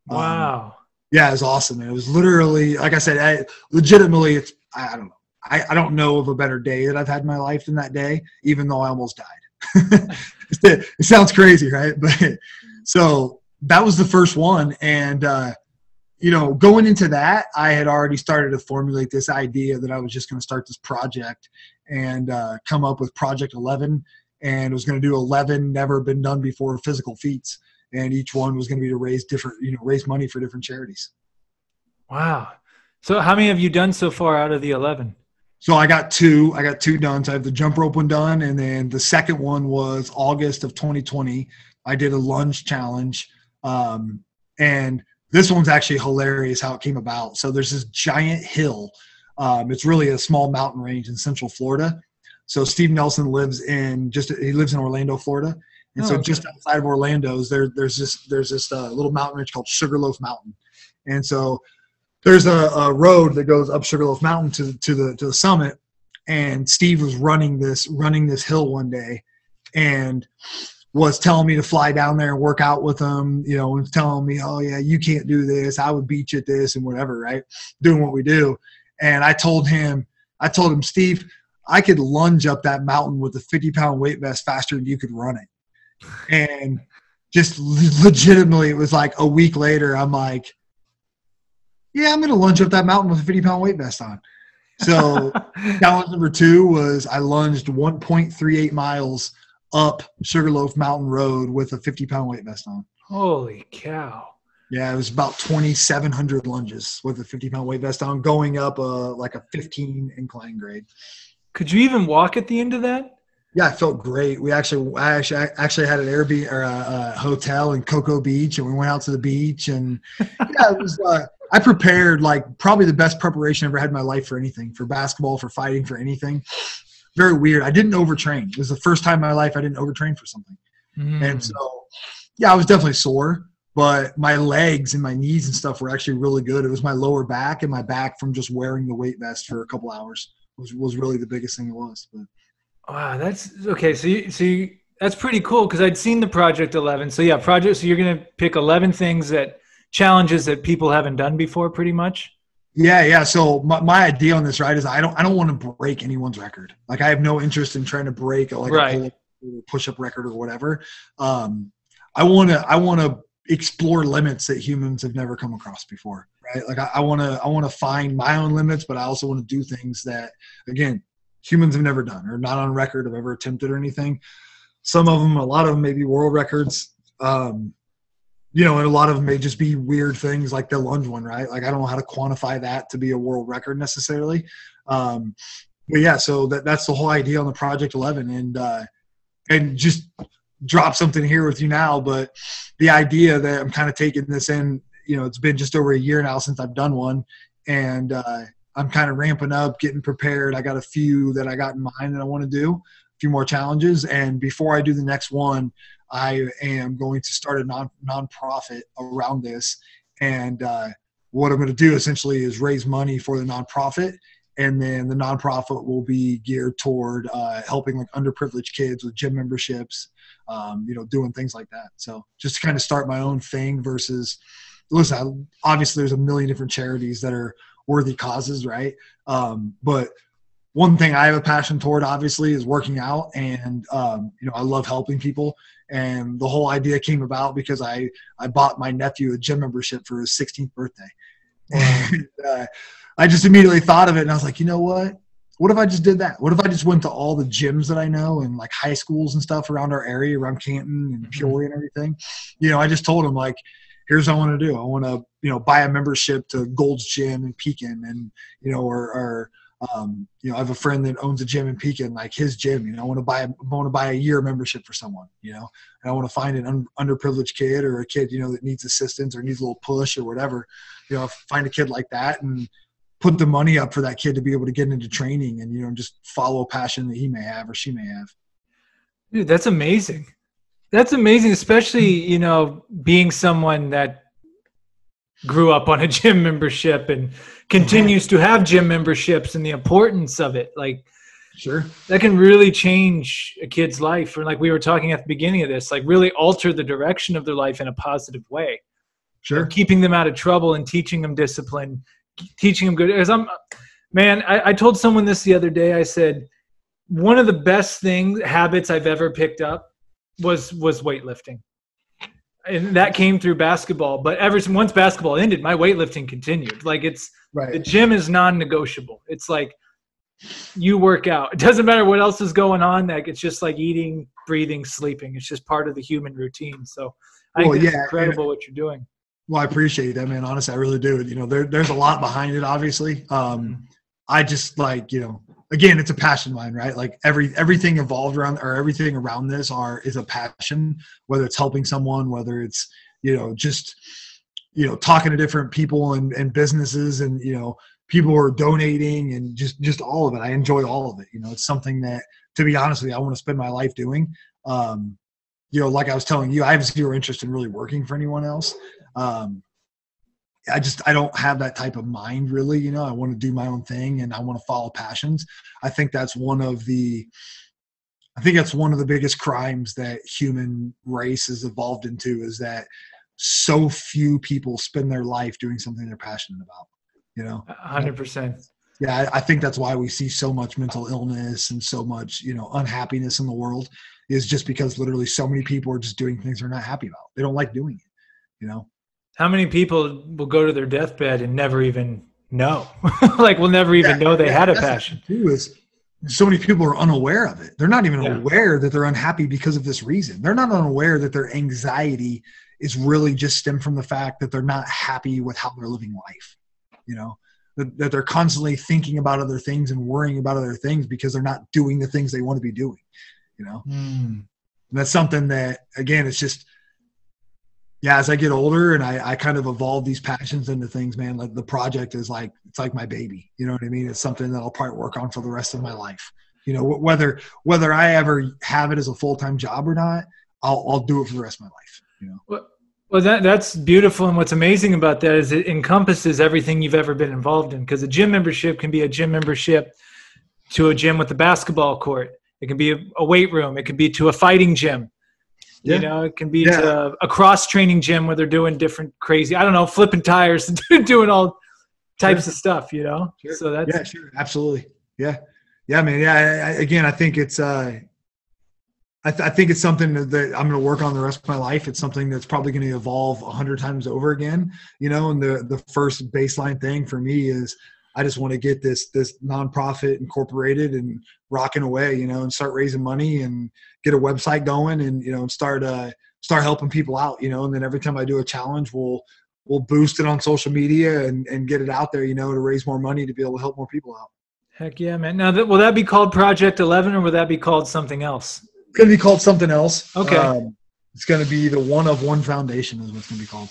Wow. Yeah, it was awesome. It was literally, like I said, I don't know. I don't know of a better day that I've had in my life than that day, even though I almost died. It sounds crazy, right? But so that was the first one. And, going into that, I had already started to formulate this idea that I was just going to start this project and come up with Project 11, and was going to do 11 never been done before physical feats. And each one was going to be to raise money for different charities. Wow. So how many have you done so far out of the 11? So I got two done. So I have the jump rope one done. And then the second one was August of 2020. I did a lunge challenge. And this one's actually hilarious how it came about. So there's this giant hill. It's really a small mountain range in Central Florida. So Steve Nelson lives in Orlando, Florida. And just outside of Orlando's, there's this little mountain range called Sugarloaf Mountain. And so there's a road that goes up Sugarloaf Mountain to the summit. And Steve was running this hill one day and was telling me to fly down there and work out with him, and telling me, oh yeah, you can't do this. I would beat you at this and whatever, right? Doing what we do. And I told him, Steve, I could lunge up that mountain with a 50-pound weight vest faster than you could run it. And just legitimately, it was like a week later, I'm like, yeah, I'm going to lunge up that mountain with a 50-pound weight vest on. So challenge number 2 was I lunged 1.38 miles up Sugarloaf Mountain Road with a 50-pound weight vest on. Holy cow. Yeah, it was about 2,700 lunges with a 50-pound weight vest on, going up like a 15 incline grade. Could you even walk at the end of that? Yeah, I felt great. I actually had an Airbnb or a hotel in Cocoa Beach, and we went out to the beach, and yeah, it was. I prepared like probably the best preparation I ever had in my life for anything, for basketball, for fighting, for anything. Very weird. I didn't overtrain. It was the first time in my life I didn't overtrain for something. And so, yeah, I was definitely sore, but my legs and my knees and stuff were actually really good. It was my lower back and my back from just wearing the weight vest for a couple hours was really the biggest thing it was. But. Wow, that's okay. So that's pretty cool, because I'd seen the Project 11. So yeah, so you're going to pick 11 challenges that people haven't done before, pretty much. Yeah. So my idea on this, right, is I don't want to break anyone's record. Like I have no interest in trying to break a push-up record or whatever. I want to explore limits that humans have never come across before, right? Like I want to find my own limits, but I also want to do things that, again, humans have never done or not on record have ever attempted or anything. A lot of them may be world records. And a lot of them may just be weird things like the lunge one, right? Like I don't know how to quantify that to be a world record necessarily. But yeah, so that's the whole idea on the Project 11, and just drop something here with you now. But the idea that I'm kind of taking this in, it's been just over a year now since I've done one, and I'm kind of ramping up, getting prepared. I got a few that I got in mind that I want to do, a few more challenges. And before I do the next one, I am going to start a nonprofit around this. And what I'm going to do essentially is raise money for the nonprofit. And then the nonprofit will be geared toward helping like underprivileged kids with gym memberships, doing things like that. So just to kind of start my own thing versus, listen, obviously there's a million different charities that are worthy causes, right? But one thing I have a passion toward, obviously, is working out. And, I love helping people. And the whole idea came about because I bought my nephew a gym membership for his 16th birthday. And I just immediately thought of it, and I was like, you know what? What if I just did that? What if I just went to all the gyms that I know and like high schools and stuff around our area, around Canton and Peoria and everything? I just told them, like, here's what I want to do. I want to, buy a membership to Gold's Gym in Pekin, and, I have a friend that owns a gym in Pekin, like his gym. I want to buy a year membership for someone. And I want to find an underprivileged kid or a kid, that needs assistance or needs a little push or whatever. Find a kid like that and put the money up for that kid to be able to get into training and, just follow a passion that he may have or she may have. Dude, that's amazing. That's amazing, especially, being someone that grew up on a gym membership and continues to have gym memberships and the importance of it. Like, sure, that can really change a kid's life. Or like we were talking at the beginning of this, like really alter the direction of their life in a positive way. Sure. Keeping them out of trouble and teaching them discipline, teaching them good. I told someone this the other day. I said, one of the best habits I've ever picked up was weightlifting. And that came through basketball. But once basketball ended, my weightlifting continued. Like, the gym is non-negotiable. It's like you work out. It doesn't matter what else is going on. Like, it's just like eating, breathing, sleeping. It's just part of the human routine. So I think it's incredible what you're doing. Well, I appreciate that, man. Honestly, I really do. There's a lot behind it, obviously. I just again, it's a passion of mine, right? Like everything involved around, or everything around this is a passion, whether it's helping someone, whether it's, just, talking to different people and businesses and, people who are donating and just all of it. I enjoy all of it. It's something that, to be honest with you, I want to spend my life doing. Like I was telling you, I have zero interest in really working for anyone else. I don't have that type of mind, really. I want to do my own thing and I want to follow passions. I think that's one of the biggest crimes that human race has evolved into, is that so few people spend their life doing something they're passionate about, 100%. Yeah. I think that's why we see so much mental illness and so much, unhappiness in the world, is just because literally so many people are just doing things they're not happy about. They don't like doing it, How many people will go to their deathbed and never even know? Like, will never even know they had a passion. Too, is so many people are unaware of it. They're not even aware that they're unhappy because of this reason. They're not unaware that their anxiety is really just stemmed from the fact that they're not happy with how they're living life. That they're constantly thinking about other things and worrying about other things because they're not doing the things they want to be doing. And that's something that, again, it's just, as I get older and I kind of evolve these passions into things, man, like the project is like, it's like my baby, you know what I mean? It's something that I'll probably work on for the rest of my life. Whether I ever have it as a full-time job or not, I'll do it for the rest of my life. Well, that's beautiful. And what's amazing about that is it encompasses everything you've ever been involved in, because a gym membership can be a gym membership to a gym with a basketball court. It can be a weight room. It can be to a fighting gym. Yeah. It can be to a cross-training gym where they're doing different crazy, flipping tires and doing all types of stuff, Sure. So that's sure. Absolutely. Yeah. Yeah, man. Yeah. Again, I think it's, I think it's something that I'm going to work on the rest of my life. It's something that's probably going to evolve 100 times over again, and the first baseline thing for me is I just want to get this nonprofit incorporated and rocking away, and start raising money and get a website going and, start helping people out, and then every time I do a challenge, we'll boost it on social media and get it out there, to raise more money to be able to help more people out. Heck yeah, man. Now, will that be called Project 11 or will that be called something else? It's going to be called something else. Okay. It's going to be the One of One Foundation is what it's going to be called.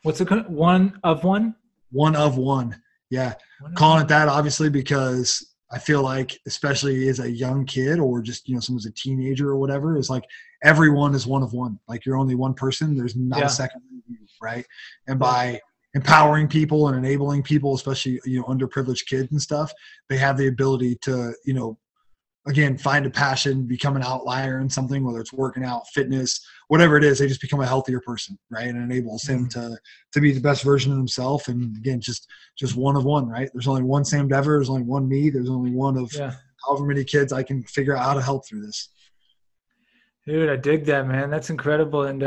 What's it called? One of One? One of One. Yeah. Calling it that, obviously, because I feel like, especially as a young kid or just, someone's a teenager or whatever, it's like everyone is one of one. Like, you're only one person. There's not a second, right? And by empowering people and enabling people, especially, underprivileged kids and stuff, they have the ability to, again, find a passion, become an outlier in something, whether it's working out, fitness, whatever it is, they just become a healthier person, right? And it enables him to be the best version of himself. And again, just one of one, right? There's only one Sam Dever. There's only one me. There's only one of however many kids I can figure out how to help through this. Dude, I dig that, man. That's incredible. And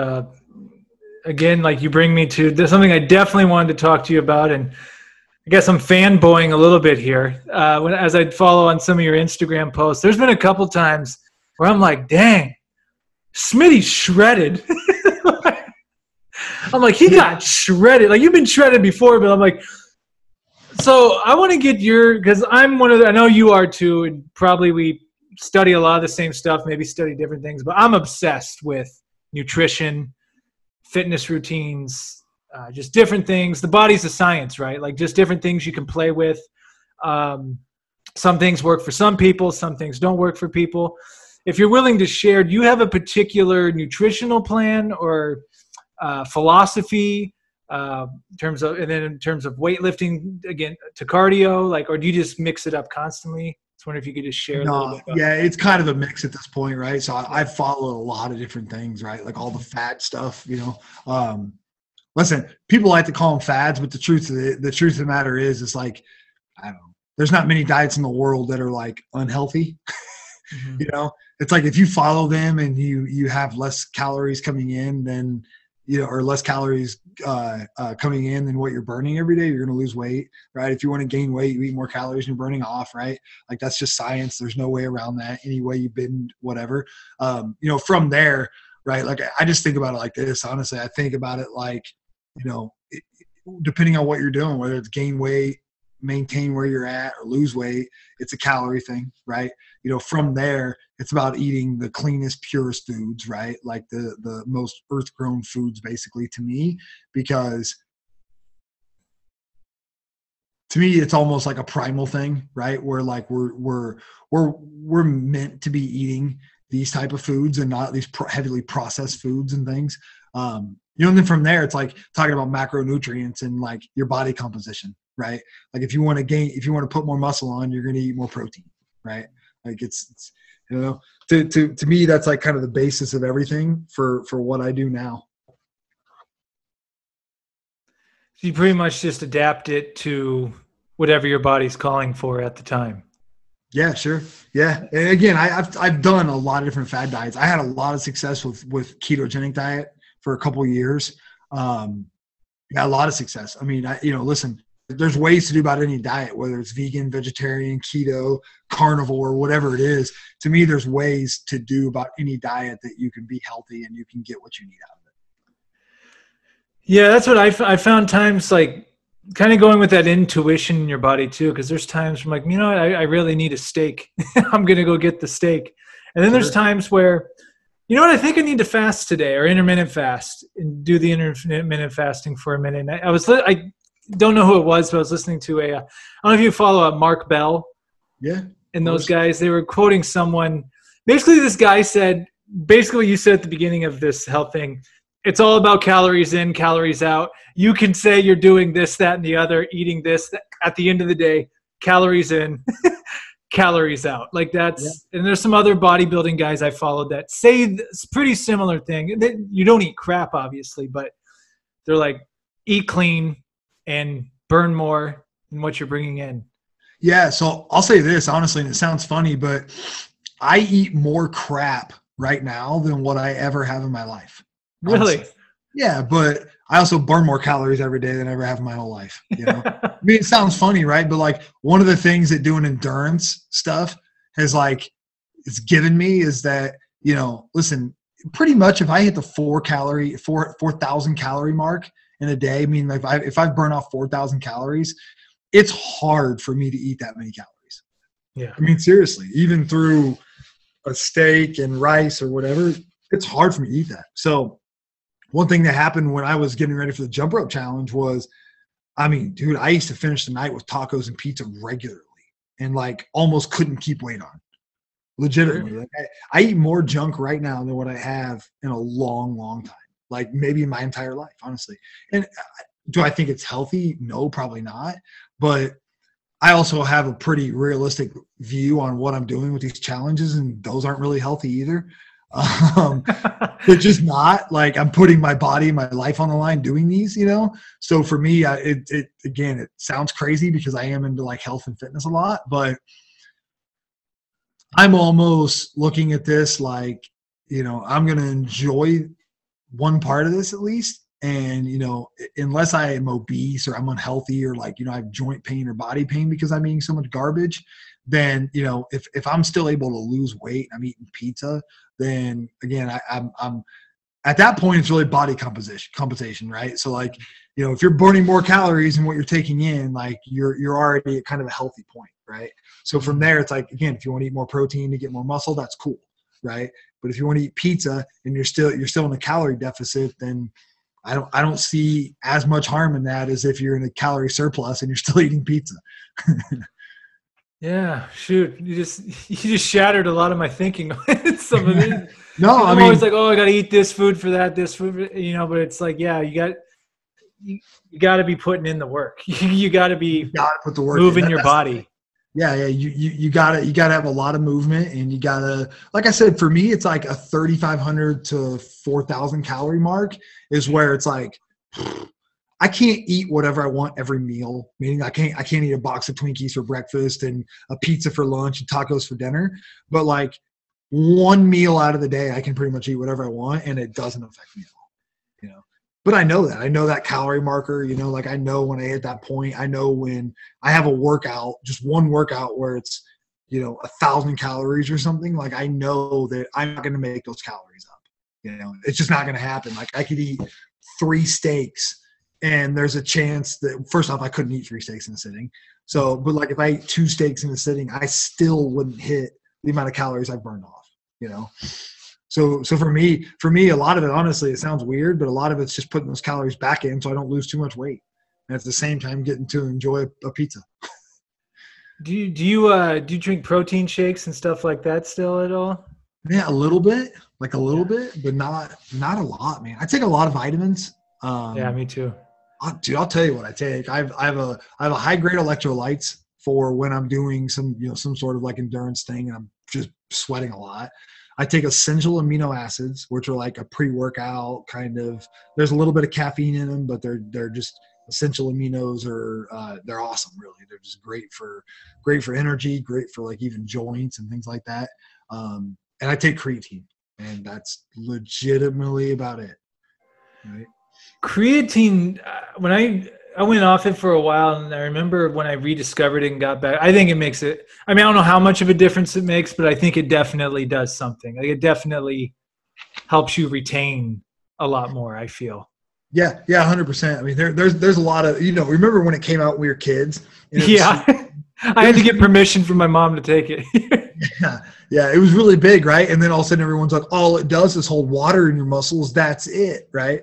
again, like you bring me to something I definitely wanted to talk to you about. And I guess I'm fanboying a little bit here. As I follow on some of your Instagram posts, there's been a couple times where I'm like, dang, Smitty's shredded. I'm like, he got shredded. Like, you've been shredded before, but I'm like, so I want to get because I'm I know you are too, and probably we study a lot of the same stuff, maybe study different things, but I'm obsessed with nutrition, fitness routines, just different things. The body's a science, right? Like, just different things you can play with. Some things work for some people, some things don't work for people. If you're willing to share, do you have a particular nutritional plan or philosophy in terms of weightlifting, again, to cardio, like, or do you just mix it up constantly? I was wondering if you could just share a little bit about that. It's kind of a mix at this point, right? So I follow a lot of different things, right? Like all the fad stuff, listen, people like to call them fads, but the truth of the matter is, it's like, I don't know, there's not many diets in the world that are like unhealthy. It's like, if you follow them and you have less calories coming in than, or less calories coming in than what you're burning every day, you're going to lose weight, right? If you want to gain weight, you eat more calories than you're burning off, right? Like, that's just science. There's no way around that. Any way you bend, whatever. From there, right? Like, I just think about it like this. Honestly, I think about it like, depending on what you're doing, whether it's gain weight, maintain where you're at, or lose weight, it's a calorie thing, right? From there, it's about eating the cleanest, purest foods, right? Like the most earth-grown foods, basically, to me, because to me, it's almost like a primal thing, right? Where like we're meant to be eating these type of foods and not these heavily processed foods and things. And then from there, it's like talking about macronutrients and like your body composition, right? Like, if you want to put more muscle on, you're going to eat more protein, right? Like, it's to me, that's like kind of the basis of everything for what I do now. So you pretty much just adapt it to whatever your body's calling for at the time. Yeah, sure. Yeah. And again, I've done a lot of different fad diets. I had a lot of success with Ketogenic Diet for a couple of years. A lot of success. I mean, listen, there's ways to do about any diet, whether it's vegan, vegetarian, keto, carnivore, whatever it is. To me, there's ways to do about any diet that you can be healthy and you can get what you need out of it. Yeah, that's what I found times, like, kind of going with that intuition in your body too, because there's times I'm like, I really need a steak. I'm going to go get the steak. And then there's times where, I think I need to fast today, or intermittent fast, and do the intermittent fasting for a minute. And I don't know who it was, but I was listening to I don't know if you follow Mark Bell. Yeah. And those guys, they were quoting someone. Basically, this guy said, basically what you said at the beginning of this health thing, it's all about calories in, calories out. You can say you're doing this, that, and the other, eating this. At the end of the day, calories in, calories out. Like, that's, and there's some other bodybuilding guys I followed that say this pretty similar thing. You don't eat crap, obviously, but they're like, eat clean and burn more than what you're bringing in. Yeah. So I'll say this, honestly, and it sounds funny, but I eat more crap right now than what I ever have in my life. Really? Honestly. Yeah. But I also burn more calories every day than I ever have in my whole life. I mean, it sounds funny, right? But like, one of the things that doing endurance stuff has it's given me is that, listen, pretty much if I hit the 4,000 calorie mark in a day, I mean, if I burn off 4,000 calories, it's hard for me to eat that many calories. Yeah. I mean, seriously, even through a steak and rice or whatever, it's hard for me to eat that. So one thing that happened when I was getting ready for the jump rope challenge was, I mean, dude, I used to finish the night with tacos and pizza regularly and almost couldn't keep weight on. Legitimately. I eat more junk right now than what I have in a long, long time. Like, maybe in my entire life, honestly. And do I think it's healthy? No, probably not. But I also have a pretty realistic view on what I'm doing with these challenges, and those aren't really healthy either. They're just not. Like, I'm putting my body, my life on the line doing these, you know? So for me, it sounds crazy because I am into like health and fitness a lot, but I'm almost looking at this like, you know, I'm going to enjoy one part of this at least. And, you know, unless I am obese or I'm unhealthy or like, you know, I have joint pain or body pain because I'm eating so much garbage, then, you know, if I'm still able to lose weight, I'm eating pizza, then again, I'm at that point, it's really body compensation, right? So like, you know, if you're burning more calories than what you're taking in, like you're already at kind of a healthy point, right? So from there, it's like, again, if you want to eat more protein to get more muscle, that's cool, right? But if you want to eat pizza and you're still in a calorie deficit, then I don't see as much harm in that as if you're in a calorie surplus and you're still eating pizza. Yeah, shoot, you just shattered a lot of my thinking on some of these. No, I'm always like, oh, I got to eat this food for that, this food, you know. But it's like, yeah, you got to be putting in the work. You got to be put the work moving your body. Yeah, you gotta have a lot of movement, and you gotta, like I said, for me, it's like a 3,500 to 4,000 calorie mark is where it's like, I can't eat whatever I want every meal. Meaning I can't eat a box of Twinkies for breakfast and a pizza for lunch and tacos for dinner. But like one meal out of the day, I can pretty much eat whatever I want, and it doesn't affect me at all. You know. But I know that calorie marker, you know, like I know when I hit that point, I know when I have a workout, just one workout where it's, you know, 1,000 calories or something, like I know that I'm not going to make those calories up. You know, it's just not going to happen. Like I could eat 3 steaks and there's a chance that, first off, I couldn't eat 3 steaks in a sitting. So, but like if I ate 2 steaks in a sitting, I still wouldn't hit the amount of calories I burned off, you know? So for me, a lot of it, honestly, it sounds weird, but a lot of it's just putting those calories back in so I don't lose too much weight. And at the same time, getting to enjoy a pizza. Do you drink protein shakes and stuff like that still at all? Yeah, a little bit, but not a lot, man. I take a lot of vitamins. Yeah, me too. Dude, I'll tell you what I take. I have a high grade electrolytes for when I'm doing some sort of like endurance thing and I'm just sweating a lot. I take essential amino acids, which are like a pre-workout kind of. There's a little bit of caffeine in them, but they're just essential aminos. They're awesome, really. They're just great for energy, great for like even joints and things like that. And I take creatine, and that's legitimately about it. Right? Creatine, when I went off it for a while, and I remember when I rediscovered it and got back, I think it makes it, I mean, I don't know how much of a difference it makes, but I think it definitely does something. Like it definitely helps you retain a lot more, I feel. Yeah, 100%. I mean, there's a lot of, remember when it came out when we were kids? Yeah. I had to get permission from my mom to take it. Yeah, it was really big, right? And then all of a sudden everyone's like, all it does is hold water in your muscles. That's it, right?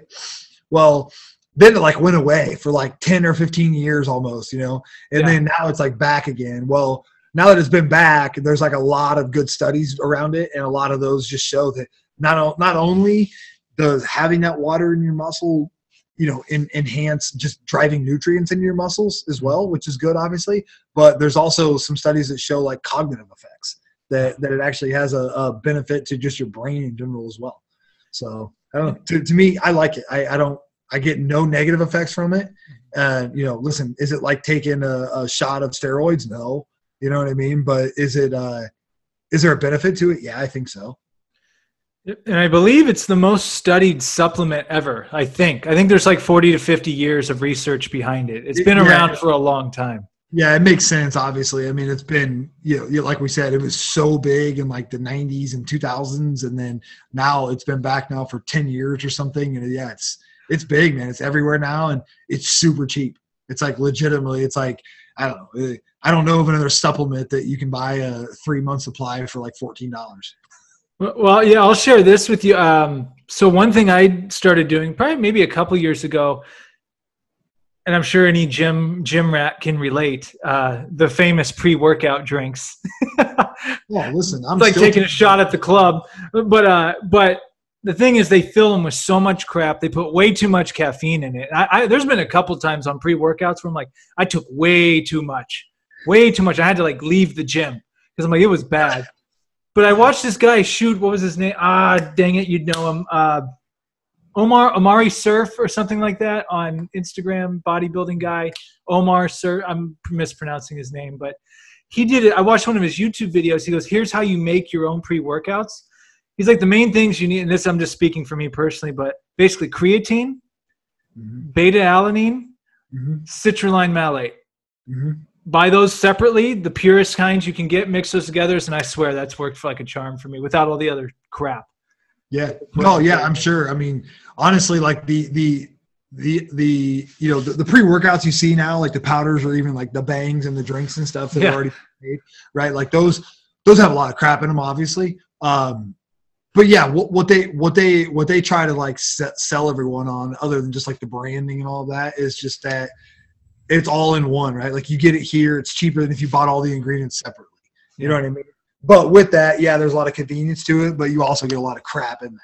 Well, then it like went away for like 10 or 15 years almost, and then now it's like back again. Well, now that it's been back, there's like a lot of good studies around it. And a lot of those just show that not only does having that water in your muscle, enhance just driving nutrients into your muscles as well, which is good, obviously. But there's also some studies that show like cognitive effects that it actually has a benefit to just your brain in general as well. So I don't know. To me, I like it. I get no negative effects from it. Listen, is it like taking a shot of steroids? No, you know what I mean? But is there a benefit to it? Yeah, I think so. And I believe it's the most studied supplement ever. I think there's like 40 to 50 years of research behind it. It's been around for a long time. Yeah, it makes sense. Obviously, I mean, it's been, like we said, it was so big in like the 90s and 2000s. And then now it's been back now for 10 years or something. And yeah, it's big, man. It's everywhere now, and it's super cheap. It's like legitimately, it's like, I don't know of another supplement that you can buy a 3-month supply for like $14. Well, yeah, I'll share this with you. So one thing I started doing probably maybe a couple years ago, and I'm sure any gym rat can relate, the famous pre-workout drinks. Well, listen, I'm like taking a shot at the club, but the thing is, they fill them with so much crap. They put way too much caffeine in it. There's been a couple times on pre-workouts where I'm like, I took way too much. way too much. I had to like leave the gym because I'm like, it was bad. But I watched this guy shoot. What was his name? Dang it, you'd know him. Omari Surf or something like that on Instagram. Bodybuilding guy, Omar Surf. I'm mispronouncing his name, but he did it. I watched one of his YouTube videos. He goes, "Here's how you make your own pre-workouts." He's like, the main things you need, and this I'm just speaking for me personally, but basically creatine, beta-alanine, citrulline malate. Buy those separately, the purest kinds you can get, mix those together, and I swear that's worked like a charm for me without all the other crap. Yeah. No, yeah, I'm sure. I mean, honestly, like the pre-workouts you see now, like the powders or even like the bangs and the drinks and stuff that are already made, right? Like those have a lot of crap in them, obviously. But yeah, what they try to like sell everyone on, other than just like the branding and all of that, is just that it's all in one, right? Like you get it here, it's cheaper than if you bought all the ingredients separately. You know what I mean? But with that, yeah, there's a lot of convenience to it, but you also get a lot of crap in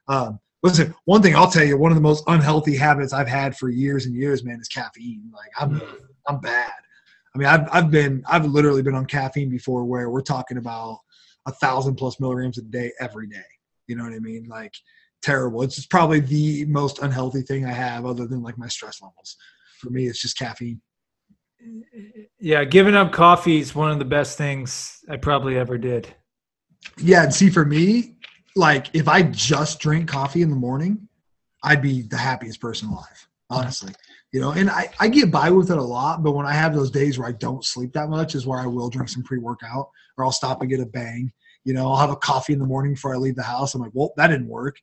that, Listen, one thing I'll tell you, one of the most unhealthy habits I've had for years and years, man, is caffeine. Like I'm bad. I mean, I've literally been on caffeine before, where we're talking about 1,000+ milligrams a day every day. You know what I mean? Like terrible. It's just probably the most unhealthy thing I have, other than like my stress levels. For me, it's just caffeine. Yeah, giving up coffee is one of the best things I probably ever did. Yeah, and see, for me, like if I just drink coffee in the morning, I'd be the happiest person alive, honestly. And I get by with it a lot, but when I have those days where I don't sleep that much is where I will drink some pre-workout, or I'll stop and get a bang. I'll have a coffee in the morning before I leave the house. I'm like, well, that didn't work.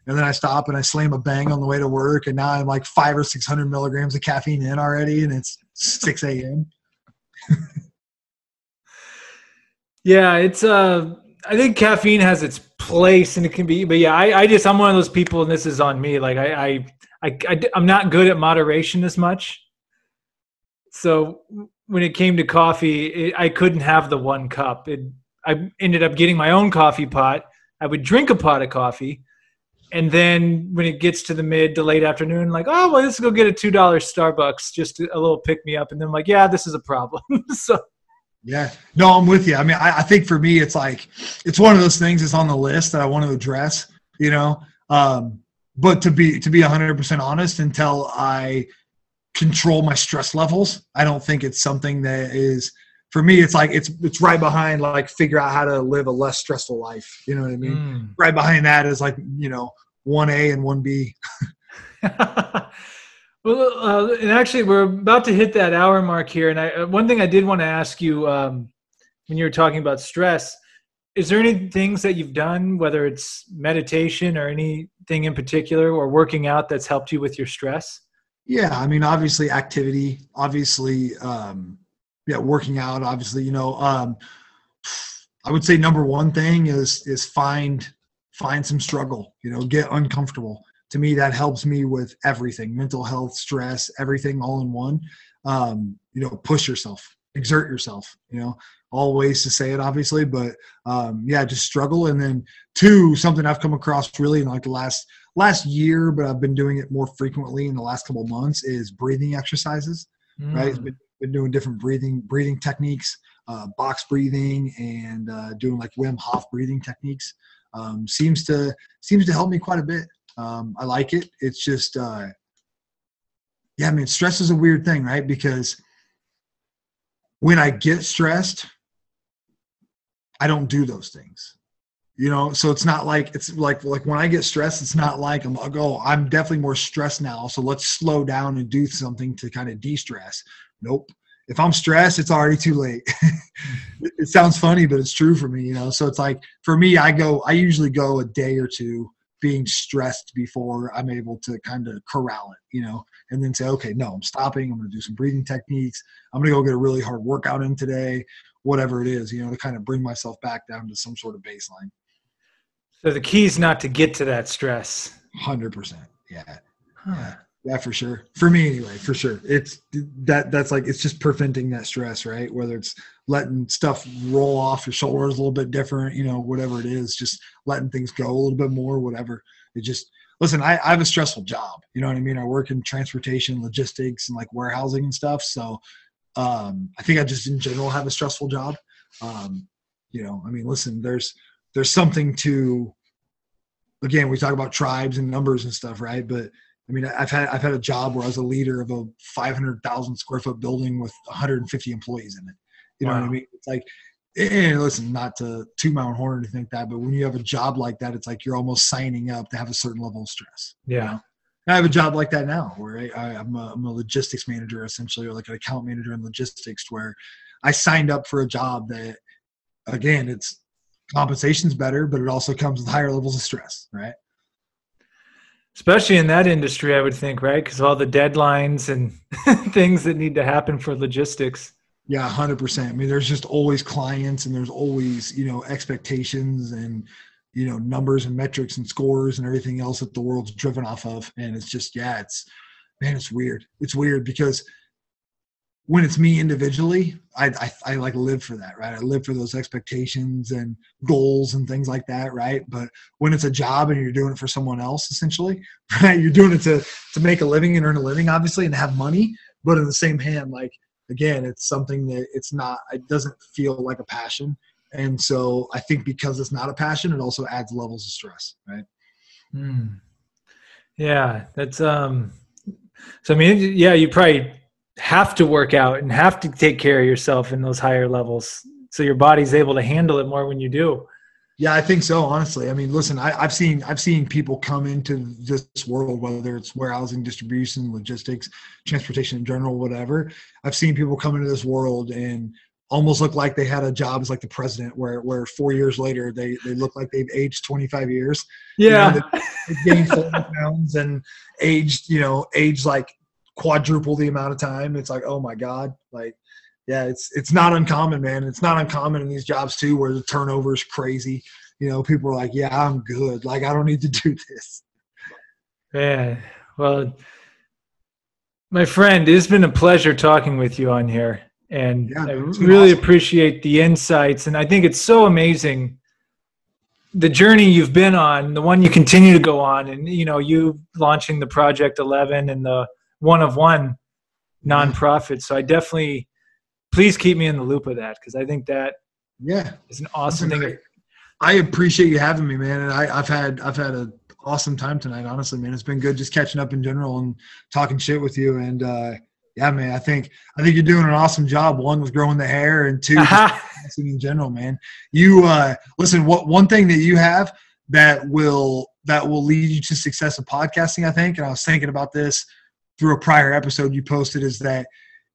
And then I stop and I slam a bang on the way to work, and now I'm like 500 or 600 milligrams of caffeine in already, and it's 6 a.m. Yeah, it's I think caffeine has its place, and it can be, but yeah, I'm one of those people, and this is on me. Like I'm not good at moderation as much. So when it came to coffee, I couldn't have the one cup. I ended up getting my own coffee pot. I would drink a pot of coffee. And then when it gets to the mid to late afternoon, like, oh, well, let's go get a $2 Starbucks, just a little pick me up. And then I'm like, yeah, this is a problem. So. Yeah, no, I'm with you. I mean, I think for me, it's like, it's one of those things that's on the list that I want to address, but to be 100% honest, until I control my stress levels, I don't think it's something that is, for me, it's like, it's right behind, like, figure out how to live a less stressful life. You know what I mean? Right behind that is like, 1A and 1B. Well, and actually, we're about to hit that hour mark here. And one thing I did want to ask you, when you were talking about stress, is there any things that you've done, whether it's meditation or anything in particular, or working out, that's helped you with your stress? Yeah, I mean, obviously activity, obviously, working out, obviously, I would say number one thing is find some struggle, get uncomfortable. To me, that helps me with everything: mental health, stress, everything all in one. Push yourself, exert yourself, all ways to say it, obviously, but just struggle. And then two, something I've come across really in like the last year, but I've been doing it more frequently in the last couple of months, is breathing exercises, right? Been doing different breathing techniques, box breathing, and doing like Wim Hof breathing techniques. Seems to help me quite a bit. I like it. It's just, stress is a weird thing, right? Because when I get stressed, I don't do those things, so it's not like, it's like when I get stressed, it's not like I'm definitely more stressed now, so let's slow down and do something to kind of de-stress. Nope. If I'm stressed, it's already too late. It sounds funny, but it's true for me, so it's like, for me, I usually go a day or two being stressed before I'm able to kind of corral it, and then say, okay, no, I'm stopping. I'm going to do some breathing techniques. I'm going to go get a really hard workout in today, whatever it is, to kind of bring myself back down to some sort of baseline. So the key is not to get to that stress. 100%. Yeah. Huh. Yeah, for sure. For me anyway, for sure. It's that's like, it's just preventing that stress, right? Whether it's letting stuff roll off your shoulders a little bit different, whatever it is, just letting things go a little bit more, whatever. It just, listen, I have a stressful job. You know what I mean? I work in transportation, logistics, and like warehousing and stuff. So I think I just in general have a stressful job. I mean, listen, there's something to, again, we talk about tribes and numbers and stuff, right? But I mean, I've had a job where I was a leader of a 500,000 square foot building with 150 employees in it. You know what I mean? It's like, and listen, not to toot my own horn or anything like that, but when you have a job like that, it's like you're almost signing up to have a certain level of stress. Yeah. You know? I have a job like that now where I'm a logistics manager, essentially, or like an account manager in logistics, where I signed up for a job that, again, it's compensation's better, but it also comes with higher levels of stress, right? Especially in that industry, I would think, right? Because all the deadlines and things that need to happen for logistics. Yeah, 100%. I mean, there's just always clients and there's always, expectations and, numbers and metrics and scores and everything else that the world's driven off of. And it's just, it's weird. It's weird because when it's me individually, I like live for that, right? I live for those expectations and goals and things like that, right? But when it's a job and you're doing it for someone else, essentially, right? You're doing it to make a living and earn a living, obviously, and have money. But in the same hand, like, again, it's something that it doesn't feel like a passion. And so I think because it's not a passion, it also adds levels of stress, right? Yeah, that's, so I mean, you probably have to work out and have to take care of yourself in those higher levels. So your body's able to handle it more when you do. Yeah, I think so, honestly. I mean, listen, I've seen people come into this world, whether it's warehousing, distribution, logistics, transportation in general, whatever. I've seen people come into this world and almost look like they had a job as like the president, where 4 years later they look like they've aged 25 years. Yeah, they've gained 40 pounds and aged like quadruple the amount of time. It's like, oh my God, like. Yeah, it's not uncommon, man. It's not uncommon in these jobs too, where the turnover is crazy. People are like, yeah, I'm good. Like, I don't need to do this. Man, well, my friend, it's been a pleasure talking with you on here. And I really appreciate the insights. And I think it's so amazing, the journey you've been on, the one you continue to go on, and, you launching the Project 11 and the One of One nonprofit. So I definitely... please keep me in the loop of that, because I think that is an awesome thing. I appreciate you having me, man. And I've had an awesome time tonight, honestly, man. It's been good just catching up in general and talking shit with you. And man, I think you're doing an awesome job. One, with growing the hair, and two, just in general, man. You listen. One thing that you have that will lead you to success of podcasting, I think, and I was thinking about this through a prior episode you posted, is that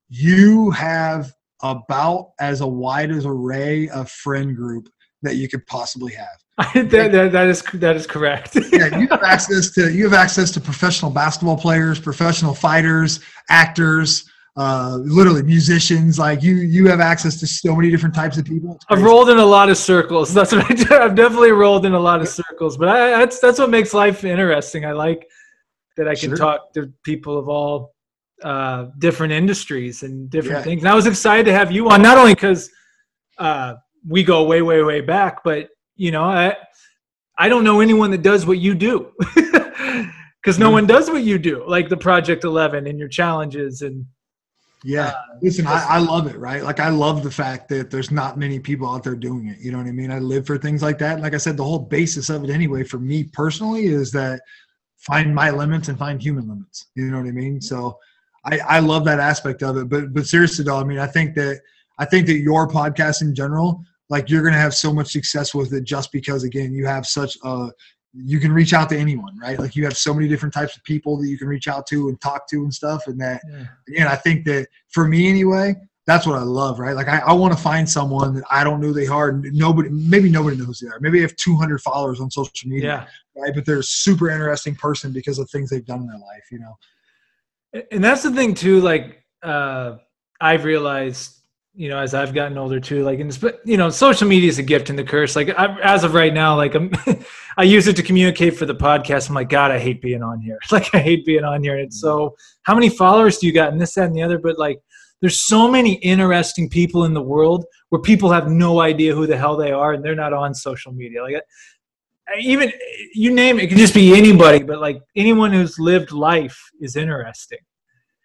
you have about as a wide as array of friend group that you could possibly have. that is correct. Yeah, you have access to professional basketball players, professional fighters, actors, literally musicians. Like you have access to so many different types of people. I've rolled in a lot of circles. That's what I do. I've definitely rolled in a lot of circles, but that's what makes life interesting. I like that I can talk to people of all different industries and different things. And I was excited to have you on, not only because we go way, way, way back, but I don't know anyone that does what you do, because no one does what you do, like the Project 11 and your challenges. And listen, I love it, right? Like, I love the fact that there's not many people out there doing it. You know what I mean? I live for things like that. And like I said, the whole basis of it anyway, for me personally, is that find my limits and find human limits. You know what I mean? So I love that aspect of it, but seriously though, I mean, I think that your podcast in general, like, you're going to have so much success with it, just because, again, you have such you can reach out to anyone, right? Like, you have so many different types of people that you can reach out to and talk to and stuff. And that, again, I think that for me anyway, that's what I love, right? Like, I want to find someone that I don't know they are. Maybe nobody knows they are. Maybe they have 200 followers on social media, right? But they're a super interesting person because of things they've done in their life, And that's the thing too, like, I've realized, as I've gotten older too, like, social media is a gift and the curse. Like, as of right now, like, I use it to communicate for the podcast. I'm like, God, I hate being on here. Like, I hate being on here. And it's so, how many followers do you got, and this, that, and the other? But like, there's so many interesting people in the world where people have no idea who the hell they are, and they're not on social media. Like, even, you name it, it could just be anybody, but like, anyone who's lived life is interesting.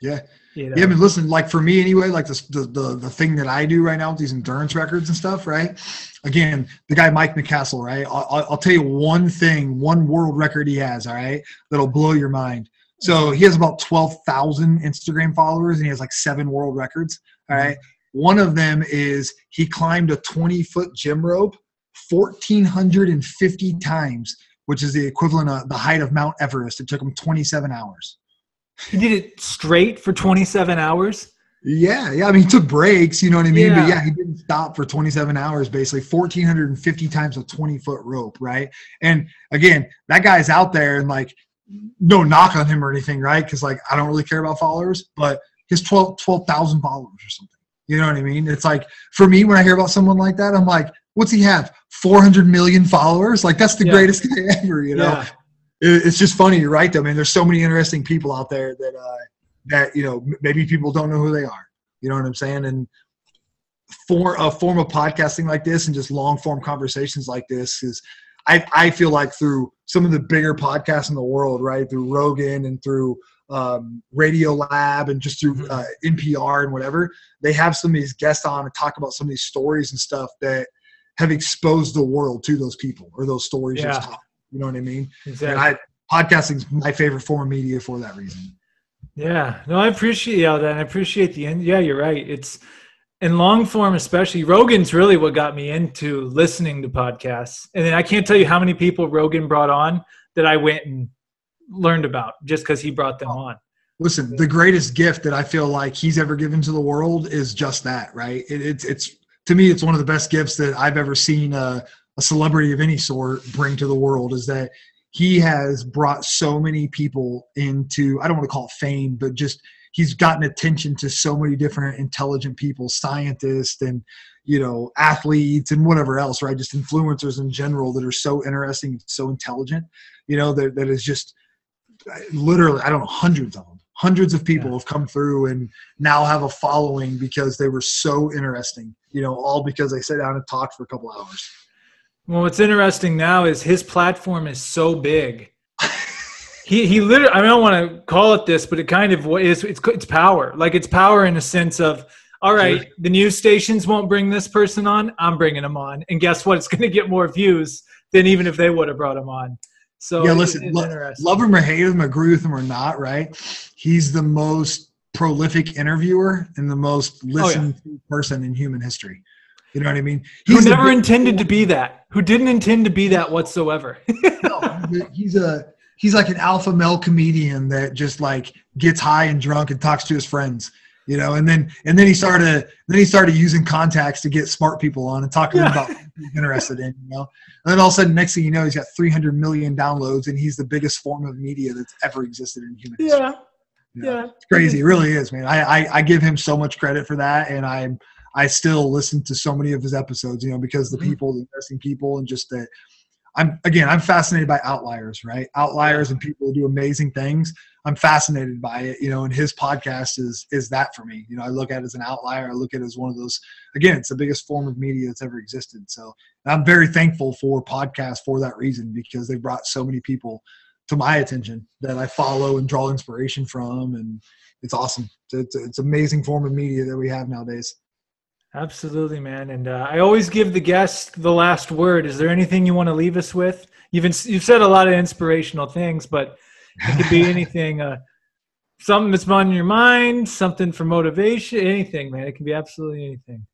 Yeah. You know? Yeah, I mean, listen, like for me anyway, like the thing that I do right now with these endurance records and stuff, right? Again, the guy Mike McCassell, right? I'll tell you one thing, one world record he has, all right, that'll blow your mind. So he has about 12,000 Instagram followers, and he has like 7 world records, all right? One of them is he climbed a 20-foot gym rope 1,450 times, which is the equivalent of the height of Mount Everest. It took him 27 hours. He did it straight for 27 hours? Yeah. I mean, he took breaks, you know what I mean? Yeah. But yeah, he didn't stop for 27 hours, basically 1,450 times a 20-foot rope, right? And again, that guy's out there, and like, no knock on him or anything, right? Because like, I don't really care about followers, but his 12,000 followers or something. You know what I mean? It's like, for me, when I hear about someone like that, I'm like, what's he have? 400 million followers? Like, that's the greatest guy ever, you know? Yeah. It's just funny, you're right? I mean, there's so many interesting people out there that you know, maybe people don't know who they are. You know what I'm saying? And for a form of podcasting like this and just long form conversations like this is, I feel like through some of the bigger podcasts in the world, right? Through Rogan and through Radio Lab and just through NPR and whatever, they have some of these guests on and talk about some of these stories and stuff that have exposed the world to those people or those stories. Yeah. You know what I mean? Exactly. And podcasting is my favorite form of media for that reason. Yeah. No, I appreciate all that. And I appreciate the end. Yeah, you're right. It's in long form, especially. Rogan's really what got me into listening to podcasts. And then I can't tell you how many people Rogan brought on that I went and learned about just because he brought them on. Listen, the greatest gift that I feel like he's ever given to the world is just that, right? It's to me, it's one of the best gifts that I've ever seen a celebrity of any sort bring to the world, is that he has brought so many people into, I don't want to call it fame, but just he's gotten attention to so many different intelligent people, scientists and, you know, athletes and whatever else, right? Just influencers in general that are so interesting and so intelligent, you know, that is just literally, I don't know, hundreds of them. Hundreds of people have come through and now have a following because they were so interesting, you know, all because they sat down and talked for a couple hours. Well, what's interesting now is his platform is so big. He literally, I don't want to call it this, but it kind of is. It's power. Like, it's power in a sense of, all right, sure, the news stations won't bring this person on. I'm bringing him on. And guess what? It's going to get more views than even if they would have brought him on. So yeah, listen, love him or hate him, agree with him or not, right? He's the most prolific interviewer and the most listened to person in human history. You know what I mean? Who never intended to be that. Who didn't intend to be that whatsoever. No, he's like an alpha male comedian that just like gets high and drunk and talks to his friends, you know. And then he started using contacts to get smart people on and talk to them about what he's interested in, you know. And then all of a sudden, next thing you know, he's got 300 million downloads, and he's the biggest form of media that's ever existed in human history. Yeah. It's crazy. It really is, man. I give him so much credit for that, and I still listen to so many of his episodes, you know, because the people, the interesting people, and just that I'm fascinated by outliers, right? Outliers and people who do amazing things. I'm fascinated by it, you know, and his podcast is that for me. You know, I look at it as an outlier. I look at it as one of those, again, it's the biggest form of media that's ever existed. So I'm very thankful for podcasts for that reason, because they brought so many people to my attention that I follow and draw inspiration from. And it's awesome. It's an amazing form of media that we have nowadays. Absolutely, man. And I always give the guest the last word. Is there anything you want to leave us with? You've said a lot of inspirational things, but it could be anything. Something that's on your mind, something for motivation, anything, man. It can be absolutely anything.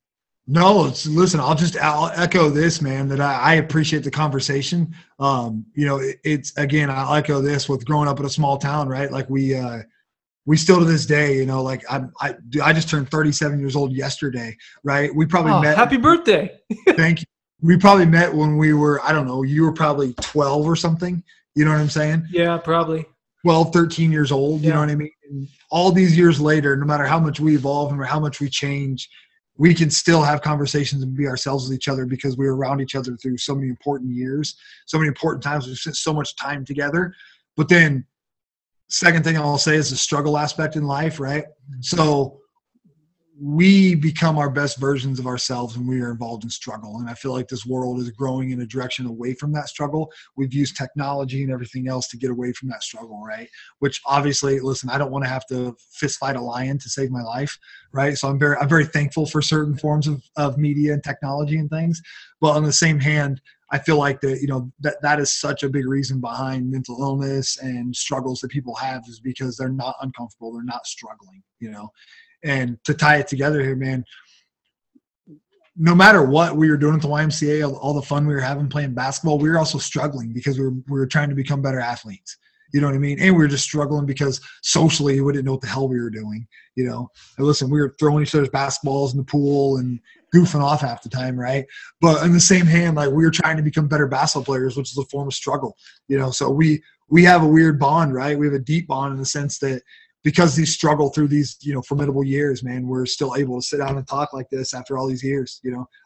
No, listen, I'll echo this, man, that I appreciate the conversation. You know, it's, again, I'll echo this with growing up in a small town, right? Like we still to this day, you know, like I just turned 37 years old yesterday, right? We probably met. Happy birthday. Thank you. We probably met when we were, I don't know, you were probably 12 or something. You know what I'm saying? Yeah, probably. 12, 13 years old. You know what I mean? And all these years later, no matter how much we evolve and how much we change, we can still have conversations and be ourselves with each other because we were around each other through so many important years, so many important times. We've spent so much time together. But then, second thing I'll say is the struggle aspect in life, right? So we become our best versions of ourselves when we are involved in struggle. And I feel like this world is growing in a direction away from that struggle. We've used technology and everything else to get away from that struggle, right? Which obviously, listen, I don't want to have to fist fight a lion to save my life, right? So I'm very thankful for certain forms of media and technology and things. But on the same hand, I feel like that is such a big reason behind mental illness and struggles that people have, is because they're not uncomfortable, they're not struggling, And to tie it together here, man, no matter what we were doing at the YMCA, all the fun we were having playing basketball, we were also struggling because we were trying to become better athletes. You know what I mean? And we were just struggling because socially we didn't know what the hell we were doing. And listen, we were throwing each other's basketballs in the pool and goofing off half the time, right? But on the same hand, like, we were trying to become better basketball players, which is a form of struggle. So we have a weird bond, right? We have a deep bond in the sense that because these struggle through these, formidable years, man, we're still able to sit down and talk like this after all these years.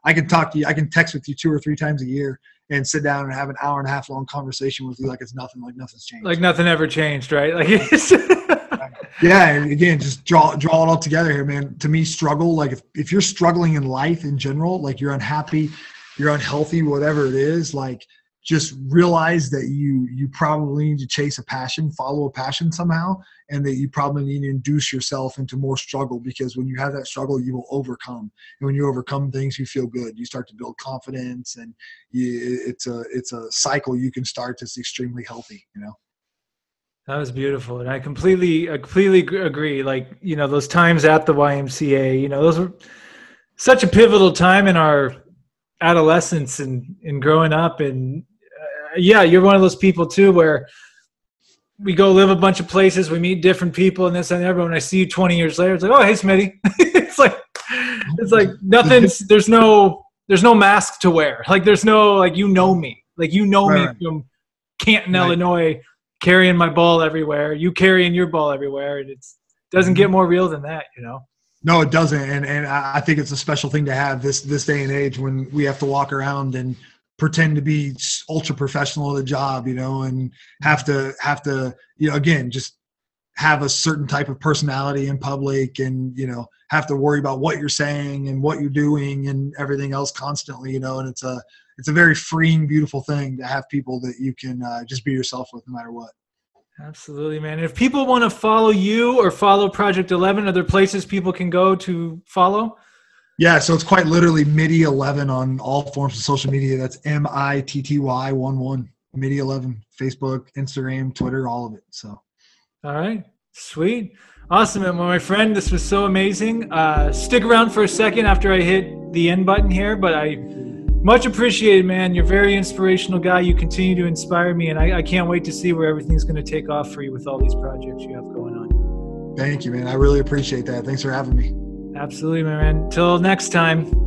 I can talk to you, I can text with you 2 or 3 times a year and sit down and have an hour and a half long conversation with you like it's nothing, like nothing's changed. Like nothing ever changed, right? Like yeah, and again, just draw it all together here, man. To me, struggle, like if you're struggling in life in general, like you're unhappy, you're unhealthy, whatever it is, like just realize that you probably need to chase a passion, follow a passion somehow, and that you probably need to induce yourself into more struggle, because when you have that struggle, you will overcome. And when you overcome things, you feel good. You start to build confidence, and it's a cycle you can start that's extremely healthy, That was beautiful. And I completely agree. Like, those times at the YMCA, those were such a pivotal time in our adolescence and growing up. And yeah, you're one of those people too, where we go live a bunch of places, we meet different people and this and that. When I see you 20 years later, it's like, oh, hey, Smitty. it's like nothing's, there's no mask to wear. Like, there's no, like, me, like, me from Canton, Illinois, carrying my ball everywhere, you carrying your ball everywhere. And it doesn't get more real than that, No, it doesn't. And I think it's a special thing to have this day and age, when we have to walk around and pretend to be ultra professional at a job, and have to, again, just have a certain type of personality in public, and, have to worry about what you're saying and what you're doing and everything else constantly, and it's a very freeing, beautiful thing to have people that you can just be yourself with no matter what. Absolutely, man. If people want to follow you or follow Project 11, are there places people can go to follow? Yeah, so it's quite literally Mitty11 on all forms of social media. That's MITTY11, Mitty11, Facebook, Instagram, Twitter, all of it. So, all right, sweet, awesome. And well, my friend, this was so amazing. Stick around for a second after I hit the end button here, but I much appreciated, man. You're a very inspirational guy. You continue to inspire me, and I can't wait to see where everything's going to take off for you with all these projects you have going on. Thank you, man. I really appreciate that. Thanks for having me. Absolutely, my man. Till next time.